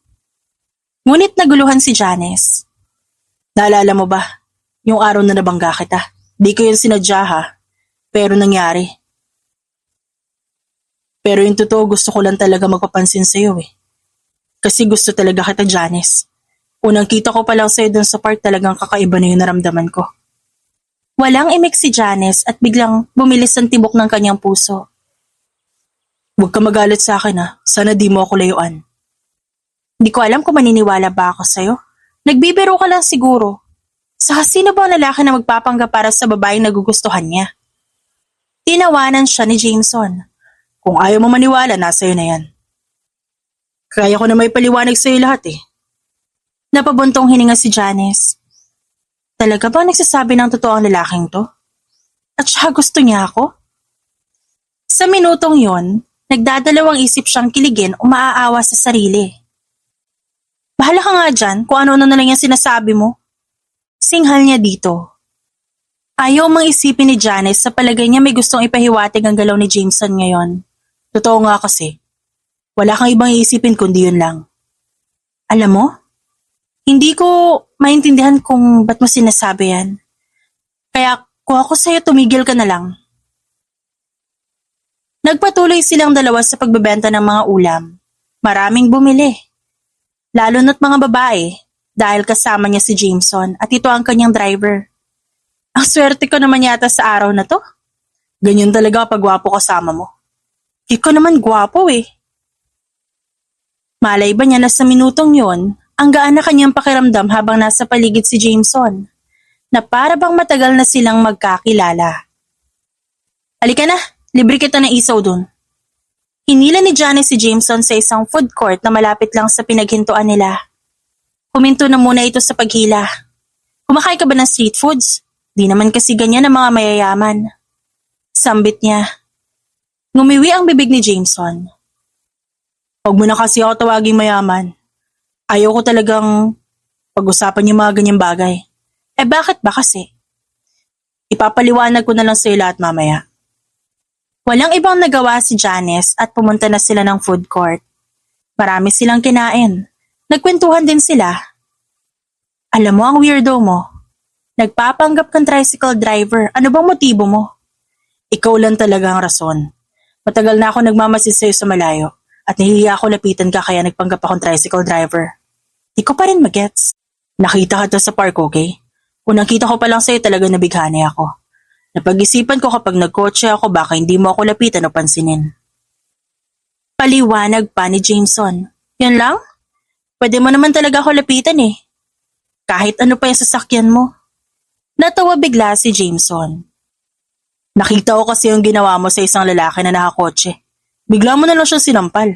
Ngunit naguluhan si Janice. Naalala mo ba? Yung araw na nabangga kita. Di ko yun sinadya ha. Pero nangyari. Pero yung totoo gusto ko lang talaga magpapansin sa'yo eh. Kasi gusto talaga kita, Janice. Unang kita ko pa lang sa'yo dun sa park talagang kakaiba na yung naramdaman ko. Walang imik si Janice at biglang bumilis ang tibok ng kanyang puso. Huwag ka magalit sa akin ha. Sana di mo ako layuan. Hindi ko alam kung maniniwala ba ako sa'yo. Nagbibiro ka lang siguro. Saka sino ba ang lalaki na magpapanggap para sa babaeng nagugustuhan niya? Tinawanan siya ni Jameson. Kung ayaw mo maniwala, nasa'yo na yan. Kaya ko na may paliwanag sa'yo lahat eh. Napabuntong hininga si Janice. Talaga ba nagsasabi ng totoo ang lalaking to? At saka gusto niya ako? Sa minutong yon, nagdadalawang isip siyang kiligin o maaawa sa sarili. Bahala ka nga dyan kung ano-ano na lang yung sinasabi mo. Singhal niya dito. Ayaw mang isipin ni Janice sa palagay niya may gustong ipahiwatig ang galaw ni Jameson ngayon. Totoo nga kasi. Wala kang ibang iisipin kundi yun lang. Alam mo, hindi ko maintindihan kung ba't mo sinasabi yan. Kaya kung ako sa'yo tumigil ka na lang. Nagpatuloy silang dalawa sa pagbebenta ng mga ulam. Maraming bumili. Lalo na't mga babae dahil kasama niya si Jameson at ito ang kanyang driver. Ang swerte ko naman yata sa araw na to. Ganyan talaga kapag gwapo kasama mo. Ikaw naman gwapo eh. Malay ba niya na sa minutong yon, ang gaan na kanyang pakiramdam habang nasa paligid si Jameson, na para bang matagal na silang magkakilala. Halika na, libre kita ng isaw dun. Hinila ni Janice si Jameson sa isang food court na malapit lang sa pinaghintuan nila. Huminto na muna ito sa paghila. Kumakain ka ba ng street foods? Di naman kasi ganyan ang mga mayayaman. Sambit niya. Ngumiwi ang bibig ni Jameson. Huwag mo na kasi ako tawaging mayaman. Ayaw ko talagang pag-usapan yung mga ganyang bagay. Bakit ba kasi? Ipapaliwanag ko na lang sa'yo lahat mamaya. Walang ibang nagawa si Janice at pumunta na sila ng food court. Marami silang kinain. Nagkwentuhan din sila. Alam mo ang weirdo mo. Nagpapanggap kang tricycle driver. Ano bang motibo mo? Ikaw lang talaga ang rason. Matagal na ako nagmamasid sa'yo sa malayo at nahihiya ako lapitan ka kaya nagpanggap akong tricycle driver. Di ko pa rin magets. Nakita ka to sa park, okay? Unang kita ko pa lang sa'yo talaga nabighani ako. Napag-isipan ko kapag nagkotse ako baka hindi mo ako lapitan o pansinin. Paliwanag pa ni Jameson. Yan lang? Pwede mo naman talaga ako lapitan eh. Kahit ano pa yung sasakyan mo. Natawa bigla si Jameson. Nakita ko kasi yung ginawa mo sa isang lalaki na nakakotse. Bigla mo na lang siya sinampal.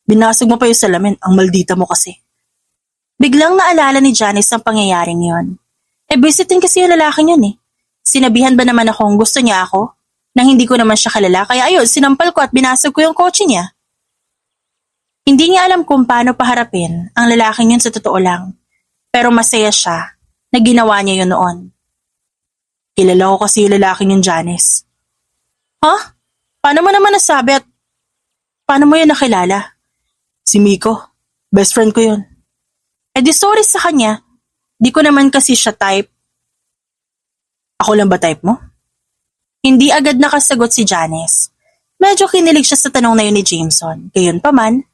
Binasag mo pa yung salamin, ang maldita mo kasi. Biglang naalala ni Janice ang pangyayaring yon. Visitin kasi yung lalaki yun eh. Sinabihan ba naman akong gusto niya ako? Nang hindi ko naman siya kilala kaya ayun, sinampal ko at binasag ko yung kotse niya. Hindi niya alam kung paano paharapin ang lalaking yun sa totoo lang. Pero masaya siya na ginawa niya yun noon. Kilala ko kasi yung lalaking yun, Janice. Ha? Paano mo naman nasabi at paano mo yun nakilala? Si Miko. Best friend ko yun. Di sorry sa kanya. Di ko naman kasi siya type. Ako lang ba type mo? Hindi agad nakasagot si Janice. Medyo kinilig siya sa tanong na yun ni Jameson. Gayunpaman,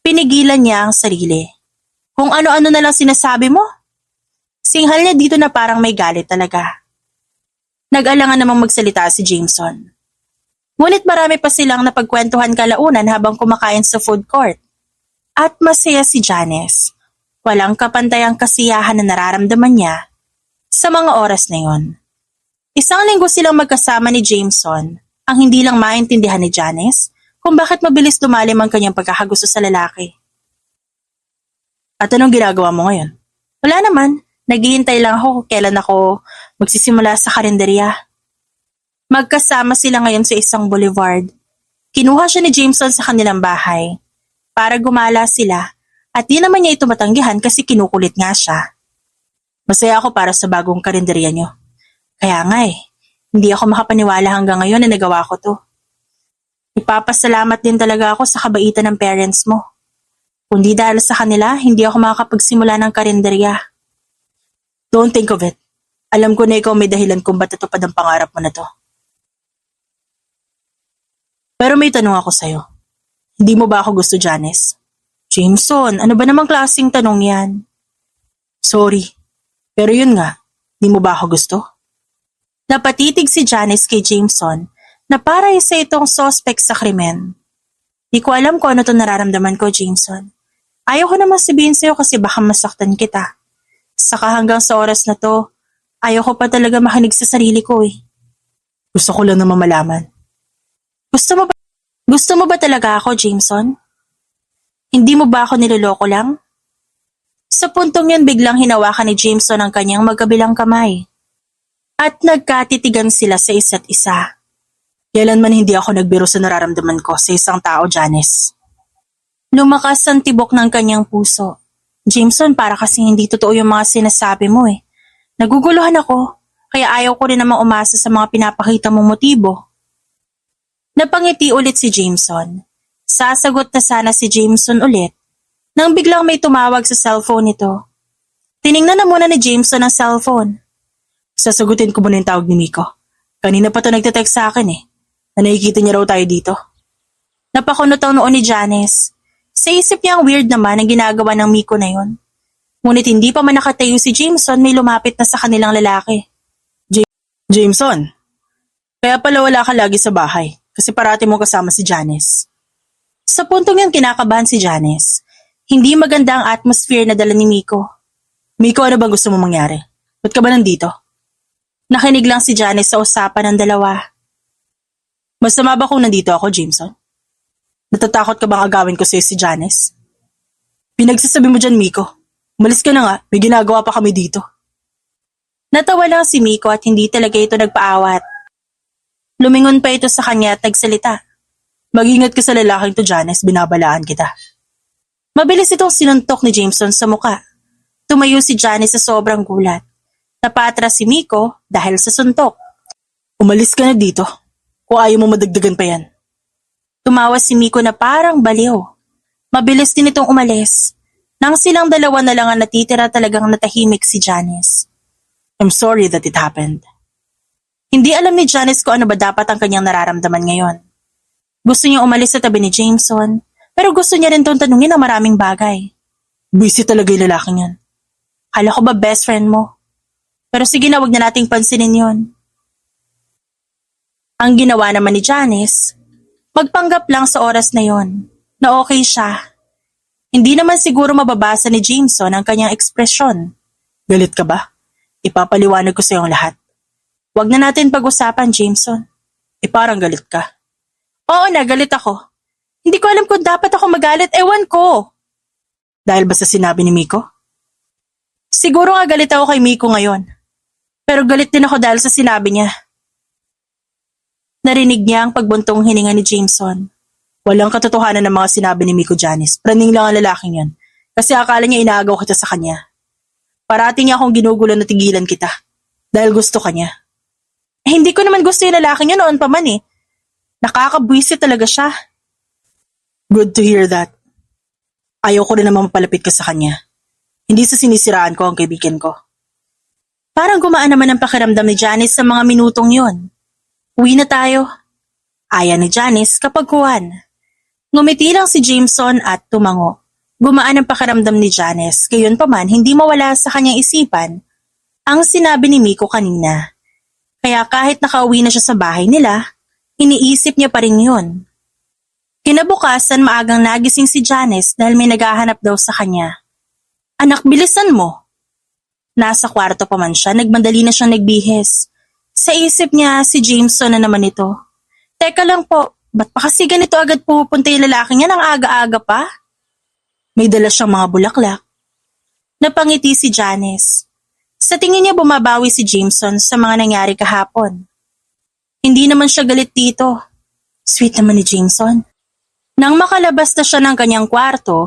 pinigilan niya ang sarili. Kung ano-ano na lang sinasabi mo. Singhal niya dito na parang may galit talaga. Nag-alangan namang magsalita si Jameson. Ngunit marami pa silang napagkwentuhan kalaunan habang kumakain sa food court. At masaya si Janice. Walang kapantayang kasiyahan na nararamdaman niya sa mga oras na yon. Isang linggo silang magkasama ni Jameson ang hindi lang maintindihan ni Janice kung bakit mabilis lumalim ang kanyang pagkakagusto sa lalaki. At anong ginagawa mo ngayon? Wala naman. Naghihintay lang ako kung kailan ako magsisimula sa karinderya. Magkasama sila ngayon sa isang boulevard. Kinuha siya ni Jameson sa kanilang bahay para gumala sila at di naman niya ito matanggihan kasi kinukulit nga siya. Masaya ako para sa bagong karinderya niyo. Kaya nga hindi ako makapaniwala hanggang ngayon na nagawa ko to. Ipapasalamat din talaga ako sa kabaitan ng parents mo. Kundi dahil sa kanila, hindi ako makakapagsimula ng karinderya. Don't think of it. Alam ko na ikaw may dahilan kung ba't natupad ang pangarap mo na to. Pero may tanong ako sa'yo. Hindi mo ba ako gusto, Janice? Jameson, ano ba namang klaseng tanong yan? Sorry, pero yun nga, di mo ba ako gusto? Napatitig si Janice kay Jameson na para isa itong suspect sa krimen. Di ko alam kung ano to nararamdaman ko, Jameson. Ayaw ko naman sabihin sa'yo kasi baka masaktan kita. Saka hanggang sa oras na to, ayaw ko pa talaga makinig sa sarili ko eh. Gusto ko lang naman malaman. Gusto mo ba talaga ako, Jameson? Hindi mo ba ako niloloko lang? Sa puntong yun biglang hinawakan ni Jameson ang kanyang magkabilang kamay. At nagkatitigan sila sa isa't isa. Kailanman hindi ako nagbiro sa nararamdaman ko sa isang tao, Janice. Lumakas ang tibok ng kanyang puso. Jameson, para kasing hindi totoo yung mga sinasabi mo eh. Naguguluhan ako, kaya ayaw ko rin namang umasa sa mga pinapakita mong motibo. Napangiti ulit si Jameson. Sasagot na sana si Jameson ulit nang biglang may tumawag sa cellphone nito. Tiningnan na muna ni Jameson ang cellphone. Sasagutin ko muna yung tawag ni Miko. Kanina pa to nagte-text sa akin eh. Na nakikita niya raw tayo dito. Napakunot ang noon ni Janice. Sa isip niya ang weird naman ang ginagawa ng Miko na yon. Ngunit hindi pa man nakatayo si Jameson, may lumapit na sa kanilang lalaki. Jameson, kaya pala wala ka lagi sa bahay kasi parati mo kasama si Janice. Sa puntong yun kinakabahan si Janice. Hindi maganda ang atmosphere na dala ni Miko. Miko, ano bang gusto mo mangyari? Ba't ka ba nandito? Nakinig lang si Janice sa usapan ng dalawa. Masama ba kung nandito ako, Jameson? Natatakot ka bang agawin ko sa'yo si Janice? Pinagsasabi mo dyan, Miko. Umalis ka na nga, may ginagawa pa kami dito. Natawa lang si Miko at hindi talaga ito nagpaawat. Lumingon pa ito sa kanya at nagsalita. Mag-ingat ka sa lalaking to, Janice, binabalaan kita. Mabilis itong sinuntok ni Jameson sa muka. Tumayo si Janice sa sobrang gulat. Napatras si Miko dahil sa suntok. Umalis ka na dito. Kung ayaw mo madagdagan pa yan. Tumawa si Miko na parang baliw. Mabilis din itong umalis. Nang silang dalawa na lang ang natitira, talagang natahimik si Janice. I'm sorry that it happened. Hindi alam ni Janice kung ano ba dapat ang kanyang nararamdaman ngayon. Gusto niya umalis sa tabi ni Jameson, pero gusto niya rin itong tanungin ang maraming bagay. Busy talaga yung lalaking yan. Kala ko ba best friend mo? Pero sige na, wag na nating pansinin yon. Ang ginawa naman ni Janice, magpanggap lang sa oras na yon, na okay siya. Hindi naman siguro mababasa ni Jameson ang kanyang ekspresyon. Galit ka ba? Ipapaliwanag ko sa iyong lahat. Huwag na natin pag-usapan, Jameson. Parang galit ka. Oo na, galit ako. Hindi ko alam kung dapat ako magalit, ewan ko. Dahil ba sa sinabi ni Miko? Siguro nga galit ako kay Miko ngayon. Pero galit din ako dahil sa sinabi niya. Narinig niya ang pagbuntong hininga ni Jameson. Walang katotohanan ng mga sinabi ni Miko, Janice. Praning lang ang lalaking yan. Kasi akala niya inaagaw kita sa kanya. Parating niya akong ginugulo na tigilan kita. Dahil gusto ka niya. Hindi ko naman gusto yung lalaki niya noon pa man eh. Nakakabwisit talaga siya. Good to hear that. Ayaw ko rin naman mapalapit ka sa kanya. Hindi sa sinisiraan ko ang kaibigan ko. Parang gumaan naman ang pakiramdam ni Janice sa mga minutong yon. Uwi na tayo. Aya ni Janice kapag kuwan. Ngumiti lang si Jameson at tumango. Gumaan ang pakiramdam ni Janice. Gayon pa man, hindi mawala sa kanyang isipan ang sinabi ni Miko kanina. Kaya kahit nakauwi na siya sa bahay nila, iniisip niya pa rin yun. Kinabukasan maagang nagising si Janice dahil may naghahanap daw sa kanya. Anak, bilisan mo. Nasa kwarto pa man siya, nagmandali na siyang nagbihis. Sa isip niya, si Jameson na naman ito. Teka lang po, ba't pa kasi ganito agad pupunta yung lalaki niya ng aga-aga pa? May dala siyang mga bulaklak. Napangiti si Janice. Sa tingin niya bumabawi si Jameson sa mga nangyari kahapon. Hindi naman siya galit dito. Sweet naman ni Jameson. Nang makalabas na siya ng kanyang kwarto,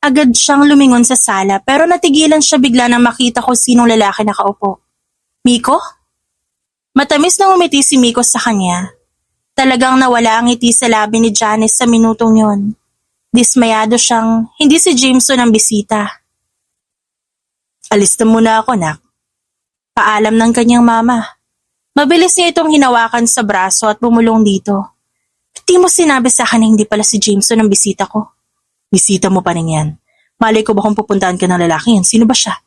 agad siyang lumingon sa sala pero natigilan siya bigla nang makita kung sinong lalaki nakaupo. Miko? Matamis na umiti si Miko sa kanya. Talagang nawala ang ngiti sa labi ni Janice sa minutong yon. Dismayado siyang hindi si Jameson ang bisita. Alis na muna ako, nak. Paalam ng kanyang mama. Mabilis niya itong hinawakan sa braso at bumulong dito. Di mo sinabi sa akin na hindi pala si Jameson ang bisita ko. Bisita mo pa rin yan. Malay ko ba kung pupuntahan ka ng lalaki yan? Sino ba siya?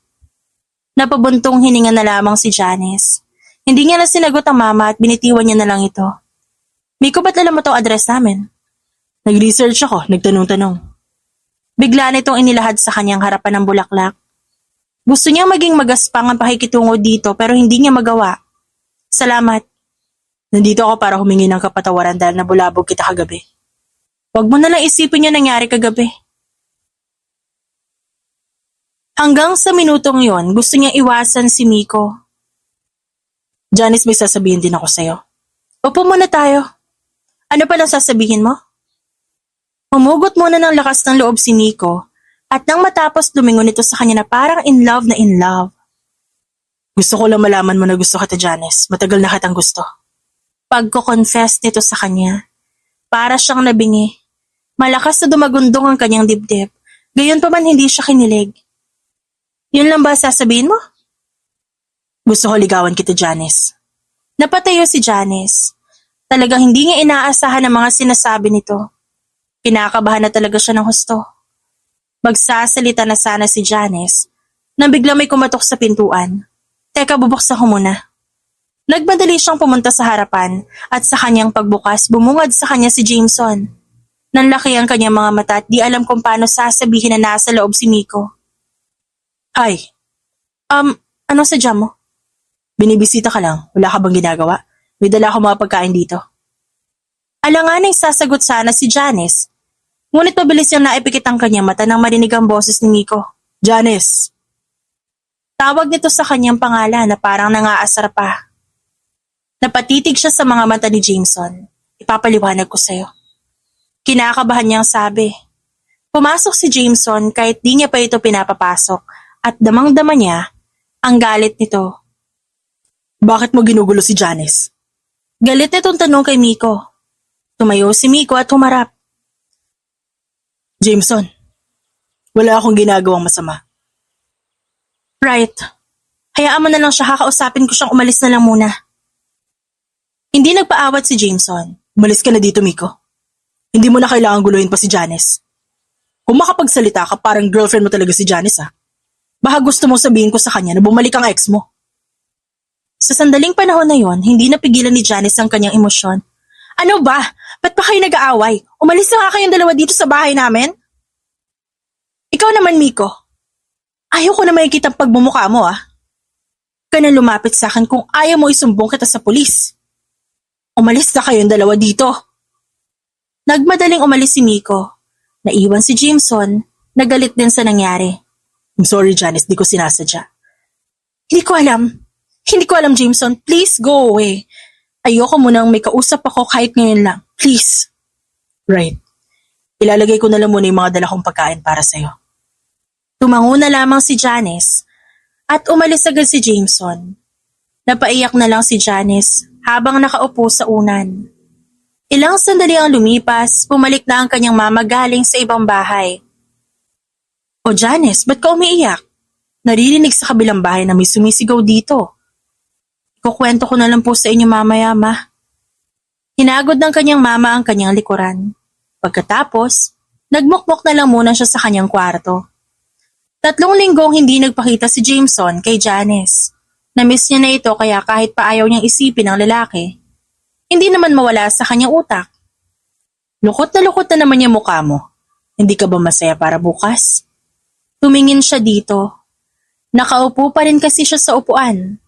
Napabuntong hininga na lamang si Janice. Hindi niya na sinagot ang mama at binitiwan niya na lang ito. Miko, ba't alam mo itong address namin? Nag-research ako, nagtanong-tanong. Bigla nitong inilahad sa kanyang harapan ng bulaklak. Gusto niya maging magaspang ang pakikitungo dito pero hindi niya magawa. Salamat. Nandito ako para humingi ng kapatawaran dahil nabulabog kita kagabi. Huwag mo na lang isipin yung nangyari kagabi. Hanggang sa minutong yon, gusto niyang iwasan si Miko. Janice, may sasabihin din ako sa'yo. Upo muna tayo. Ano palang sasabihin mo? Humugot muna ng lakas ng loob si Miko at nang matapos lumingon ito sa kanya na parang in love na in love. Gusto ko lang malaman mo na gusto kita, Janice. Matagal na kitang gusto. Pagko-confess nito sa kanya, para siyang nabingi. Malakas na dumagundong ang kanyang dibdib. Gayon pa man hindi siya kinilig. Yun lang ba sasabihin mo? Gusto ko ligawan kita, Janice. Napatayo si Janice. Talagang hindi niya inaasahan ang mga sinasabi nito. Kinakabahan na talaga siya ng husto. Magsasalita na sana si Janice nang bigla may kumatok sa pintuan. Teka, bubuksan ko muna. Nagmadali siyang pumunta sa harapan at sa kanyang pagbukas bumungad sa kanya si Jameson. Nanlaki ang kanyang mga mata at di alam kung paano sasabihin na nasa loob si Miko. Hi. Ano sadya mo? Binibisita ka lang. Wala ka bang ginagawa? May dala ako mga pagkain dito. Alanganing sasagot sana si Janice. Ngunit mabilis niyang naipikit ang kanyang mata nang marinig ang boses ni Miko. Janice! Tawag nito sa kanyang pangalan na parang nangaasar pa. Napatitig siya sa mga mata ni Jameson. Ipapaliwanag ko sa'yo. Kinakabahan niyang sabi. Pumasok si Jameson kahit di niya pa ito pinapapasok at damang-dama niya ang galit nito. Bakit mo ginugulo si Janice? Galit nitong tanong kay Miko. Tumayo si Miko at humarap. Jameson, wala akong ginagawang masama. Right. Hayaan mo na lang siya, kakausapin ko siyang umalis na lang muna. Hindi nagpaawat si Jameson. Umalis ka na dito, Miko. Hindi mo na kailangang guluhin pa si Janice. Kung makapagsalita ka, parang girlfriend mo talaga si Janice, ha? Baka gusto mo sabihin ko sa kanya na bumalik ang ex mo. Sa sandaling panahon na yon, hindi napigilan ni Janice ang kanyang emosyon. Ano ba? Ba't pa kayo nag-aaway? Umalis na nga kayong dalawa dito sa bahay namin? Ikaw naman, Miko. Ayaw ko na makikita ang pagmumukha mo, ah. Ka na lumapit sa akin kung ayaw mo isumbong kita sa pulis. Umalis na kayong dalawa dito. Nagmadaling umalis si Miko. Naiwan si Jameson, nagalit din sa nangyari. I'm sorry, Janice, di ko sinasadya. Hindi ko alam, Jameson. Please go away. Ayoko munang may kausap ako kahit ngayon lang. Please. Right. Ilalagay ko na lang muna yung mga dala kong pagkain para sa'yo. Tumango na lamang si Janice at umalis agad si Jameson. Napaiyak na lang si Janice habang nakaupo sa unan. Ilang sandali ang lumipas, bumalik na ang kanyang mama galing sa ibang bahay. O Janice, ba't ka umiiyak? Naririnig sa kabilang bahay na may sumisigaw dito. Kukwento ko na lang po sa inyo mamaya, ma. Hinagod ng kanyang mama ang kanyang likuran. Pagkatapos, nagmukmok na lang muna siya sa kanyang kwarto. 3 linggong hindi nagpakita si Jameson kay Janice. Namiss niya na ito kaya kahit pa ayaw niyang isipin ang lalaki, hindi naman mawala sa kanyang utak. Lukot na naman yung mukha mo. Hindi ka ba masaya para bukas? Tumingin siya dito. Nakaupo pa rin kasi siya sa upuan.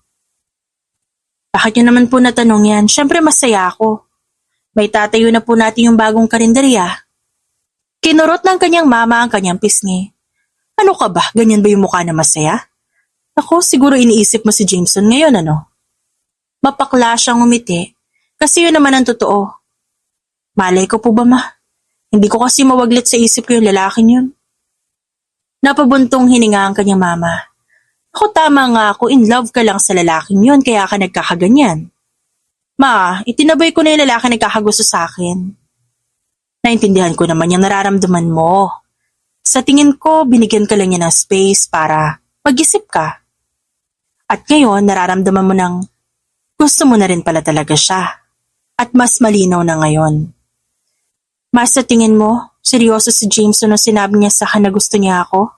Bakit niyo naman po natanong yan? Siyempre masaya ako. May tatayo na po natin yung bagong karinderya. Kinurot ng kanyang mama ang kanyang pisngi. Ano ka ba? Ganyan ba yung mukha na masaya? Ako, siguro iniisip mo si Jameson ngayon, ano? Mapakla siyang umiti. Kasi yun naman ang totoo. Malay ko po ba, ma? Hindi ko kasi mawaglit sa isip ko yung lalaking yun. Napabuntong hininga ang kanyang mama. Ako tama nga ako, in love ka lang sa lalaking yun kaya ka nagkakaganyan. Ma, itinabay ko na yung lalaki nagkakagusto sa akin. Naintindihan ko naman yung nararamdaman mo. Sa tingin ko, binigyan ka lang niya ng space para mag-isip ka. At ngayon, nararamdaman mo ng gusto mo na rin pala talaga siya. At mas malinaw na ngayon. Mas sa tingin mo, seryoso si Jameson nung sinabi niya sa akin na gusto niya ako?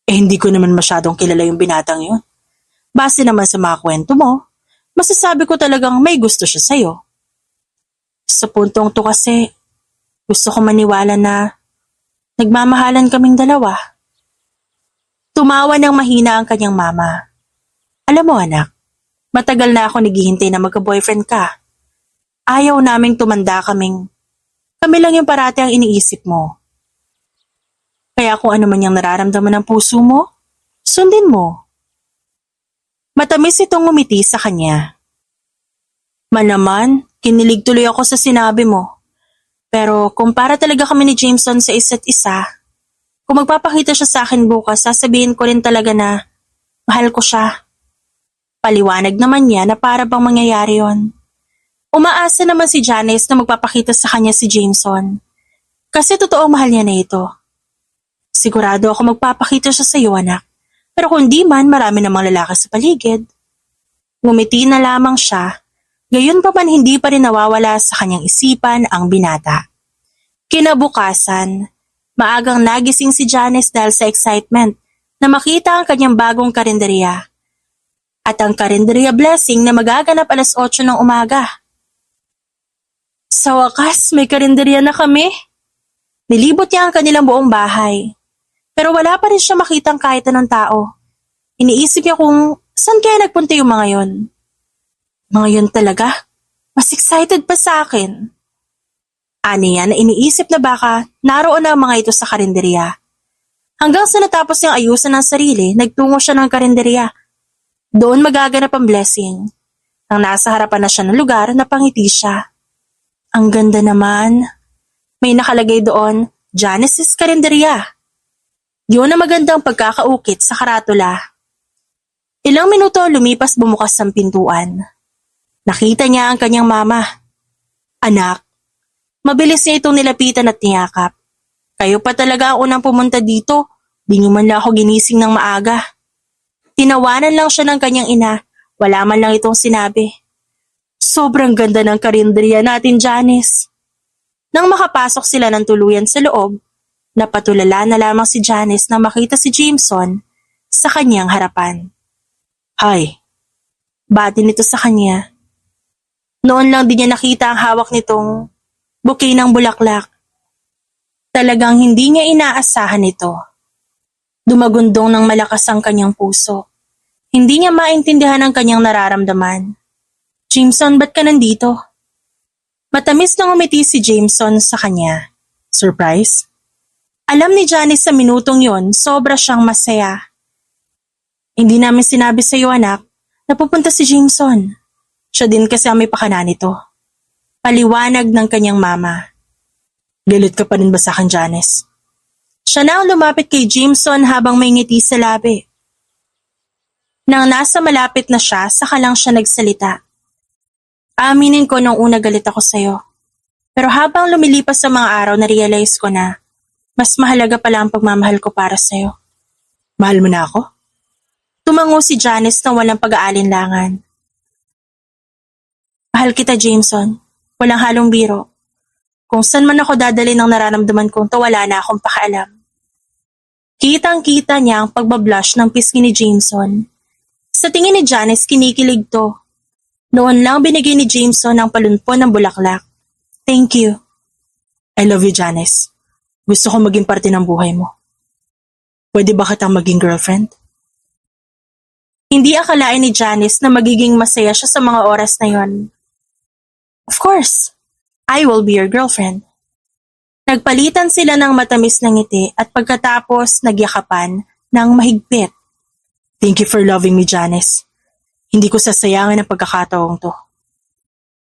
Hindi ko naman masyadong kilala yung binatang yun. Base naman sa mga kwento mo, masasabi ko talagang may gusto siya sa'yo. Sa puntong to kasi, gusto ko maniwala na nagmamahalan kaming dalawa. Tumawa ng mahina ang kanyang mama. Alam mo anak, matagal na ako naghihintay na magka-boyfriend ka. Ayaw naming tumanda kami lang yung parati ang iniisip mo. Kaya kung ano man yung nararamdaman ng puso mo, sundin mo. Matamis itong ngumiti sa kanya. Manaman, kinilig tuloy ako sa sinabi mo. Pero kung para talaga kami ni Jameson sa isa't isa, kung magpapakita siya sa akin bukas, sasabihin ko rin talaga na mahal ko siya. Paliwanag naman niya na para bang mangyayari yon. Umaasa naman si Janice na magpapakita sa kanya si Jameson. Kasi totoong mahal niya na ito. Sigurado ako magpapakita siya sa iyo, anak. Pero kung di man, marami namang lalaki sa paligid. Ngumiti na lamang siya, gayon pa man hindi pa rin nawawala sa kanyang isipan ang binata. Kinabukasan, maagang nagising si Janice dahil sa excitement na makita ang kanyang bagong karinderya. At ang karinderya blessing na magaganap 8:00 ng umaga. Sa wakas, may karinderya na kami. Nilibot niya ang kanilang buong bahay. Pero wala pa rin siya makitang kahit anong tao. Iniisip niya kung saan kaya nagpunta yung mga yon. Mga yon talaga? Mas excited pa sa akin. Ani yan na iniisip na baka naroon na ang mga ito sa karinderya. Hanggang sa natapos niyang ayusan ng sarili, nagtungo siya ng karinderya. Doon magaganap ang blessing. Nang nasa harapan na siya ng lugar, napangiti siya. Ang ganda naman. May nakalagay doon, Janice's Karinderya. Yun ang magandang pagkakaukit sa karatula. Ilang minuto lumipas bumukas ang pintuan. Nakita niya ang kanyang mama. Anak, mabilis niya itong nilapitan at niyakap. Kayo pa talaga ang unang pumunta dito. Di niyo man lang ako ginising ng maaga. Tinawanan lang siya ng kanyang ina. Wala man lang itong sinabi. Sobrang ganda ng karinderya natin, Janice. Nang makapasok sila ng tuluyan sa loob, napatulala na lamang si Janice nang makita si Jameson sa kanyang harapan. Hi. Bati nito sa kanya. Noon lang din niya nakita ang hawak nitong bouquet ng bulaklak. Talagang hindi niya inaasahan ito. Dumagundong ng malakas ang kanyang puso. Hindi niya maintindihan ang kanyang nararamdaman. Jameson, ba't ka nandito? Matamis na ngumiti si Jameson sa kanya. Surprise? Alam ni Janice sa minutong yon, sobra siyang masaya. Hindi namin sinabi sa iyo, anak, na pupunta si Jameson. Siya din kasi ang may pakana nito. Paliwanag ng kanyang mama. Galit ka pa rin ba sa akin, Janice? Siya na ang lumapit kay Jameson habang may ngiti sa labi. Nang nasa malapit na siya, saka lang siya nagsalita. Aminin ko nung una galit ako sa'yo. Pero habang lumilipas sa mga araw, na-realize ko na mas mahalaga pala ang pagmamahal ko para sa'yo. Mahal mo na ako? Tumango si Janice nang walang pag-aalinlangan. Mahal kita, Jameson. Walang halong biro. Kung saan man ako dadali ng nararamdaman kong to, wala na akong pakialam. Kitang-kita niya ang pagbablush ng pisngi ni Jameson. Sa tingin ni Janice, kinikilig to. Noon lang binigay ni Jameson ang palunpon ng bulaklak. Thank you. I love you, Janice. Gusto ko maging parte ng buhay mo. Pwede ba kitang maging girlfriend? Hindi akalain ni Janice na magiging masaya siya sa mga oras na yon. Of course, I will be your girlfriend. Nagpalitan sila ng matamis na ngiti at pagkatapos nagyakapan ng mahigpit. Thank you for loving me, Janice. Hindi ko sasayangin ang pagkakataong to.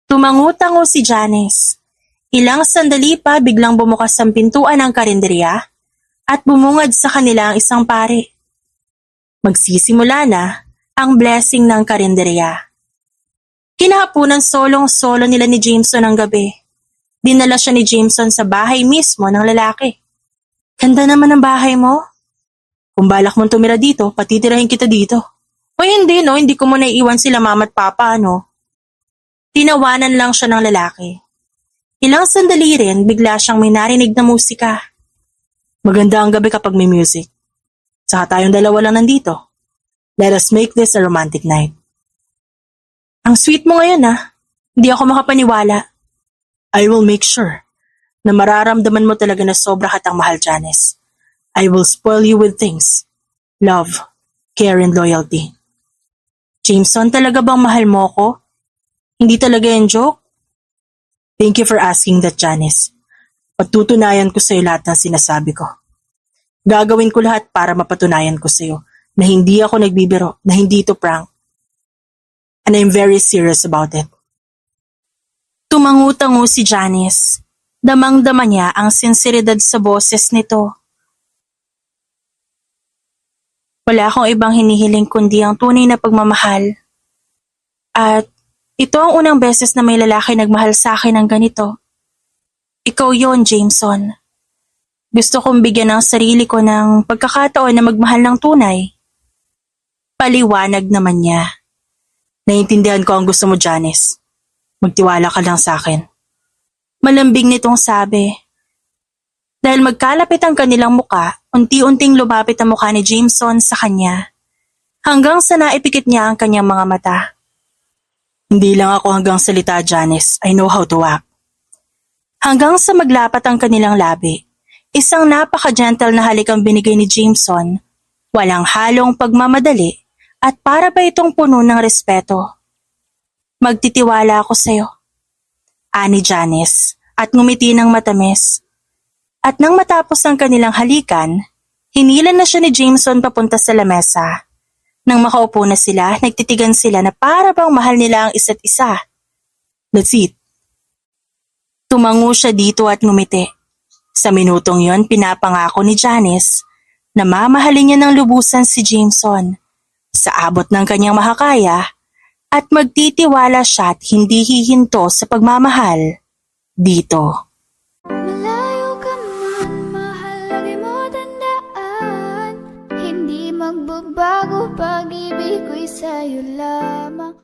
Tumango-tango si Janice. Ilang sandali pa biglang bumukas ang pintuan ng karinderya at bumungad sa kanila ang isang pare. Magsisimula na ang blessing ng karinderya. Kinahaponan solong-solo nila ni Jameson ang gabi. Dinala siya ni Jameson sa bahay mismo ng lalaki. Ganda naman ang bahay mo. Kung balak mong tumira dito, patitirahin kita dito. O hindi no, hindi ko muna iiwan sila mama at papa, no? Tinawanan lang siya ng lalaki. Ilang sandali rin, bigla siyang may narinig na musika. Maganda ang gabi kapag may music. Saka tayong dalawa lang nandito. Let us make this a romantic night. Ang sweet mo ngayon Hindi ako makapaniwala. I will make sure na mararamdaman mo talaga na sobra katang mahal, Janice. I will spoil you with things. Love, care, and loyalty. Jameson, talaga bang mahal mo ko? Hindi talaga yan joke? Thank you for asking that, Janice. Patutunayan ko sa'yo lahat ng sinasabi ko. Gagawin ko lahat para mapatunayan ko sa'yo na hindi ako nagbibiro, na hindi ito prank. And I'm very serious about it. Tumangu-tango si Janice. Damang-dama niya ang sinseridad sa boses nito. Wala akong ibang hinihiling kundi ang tunay na pagmamahal. At ito ang unang beses na may lalaki nagmahal sa akin ng ganito. Ikaw yon, Jameson. Gusto kong bigyan ng sarili ko ng pagkakataon na magmahal ng tunay. Paliwanag naman niya. Naiintindihan ko ang gusto mo, Janice. Magtiwala ka lang sa akin. Malambing nitong sabi. Dahil magkalapit ang kanilang muka, unti-unting lumapit ang mukha ni Jameson sa kanya. Hanggang sa naipikit niya ang kanyang mga mata. Hindi lang ako hanggang salita, Janice. I know how to act. Hanggang sa maglapat ang kanilang labi, isang napaka-gentle na halik ang binigay ni Jameson. Walang halong pagmamadali at para ba itong puno ng respeto. Magtitiwala ako sa'yo. Ani Janice at ngumiti ng matamis. At nang matapos ang kanilang halikan, hinilan na siya ni Jameson papunta sa lamesa. Nang makaupo na sila, nagtitigan sila na para bang mahal nila ang isa't isa. Let's eat. Tumango siya dito at ngumiti. Sa minutong yon, pinapangako ni Janice na mamahalin niya ng lubusan si Jameson. Sa abot ng kanyang makakaya, At magtitiwala siya at hindi hihinto sa pagmamahal dito. Malayo ka man, mahal, lagi mo tandaan. Hindi magbabago, pag-ibig ko'y sa'yo lamang.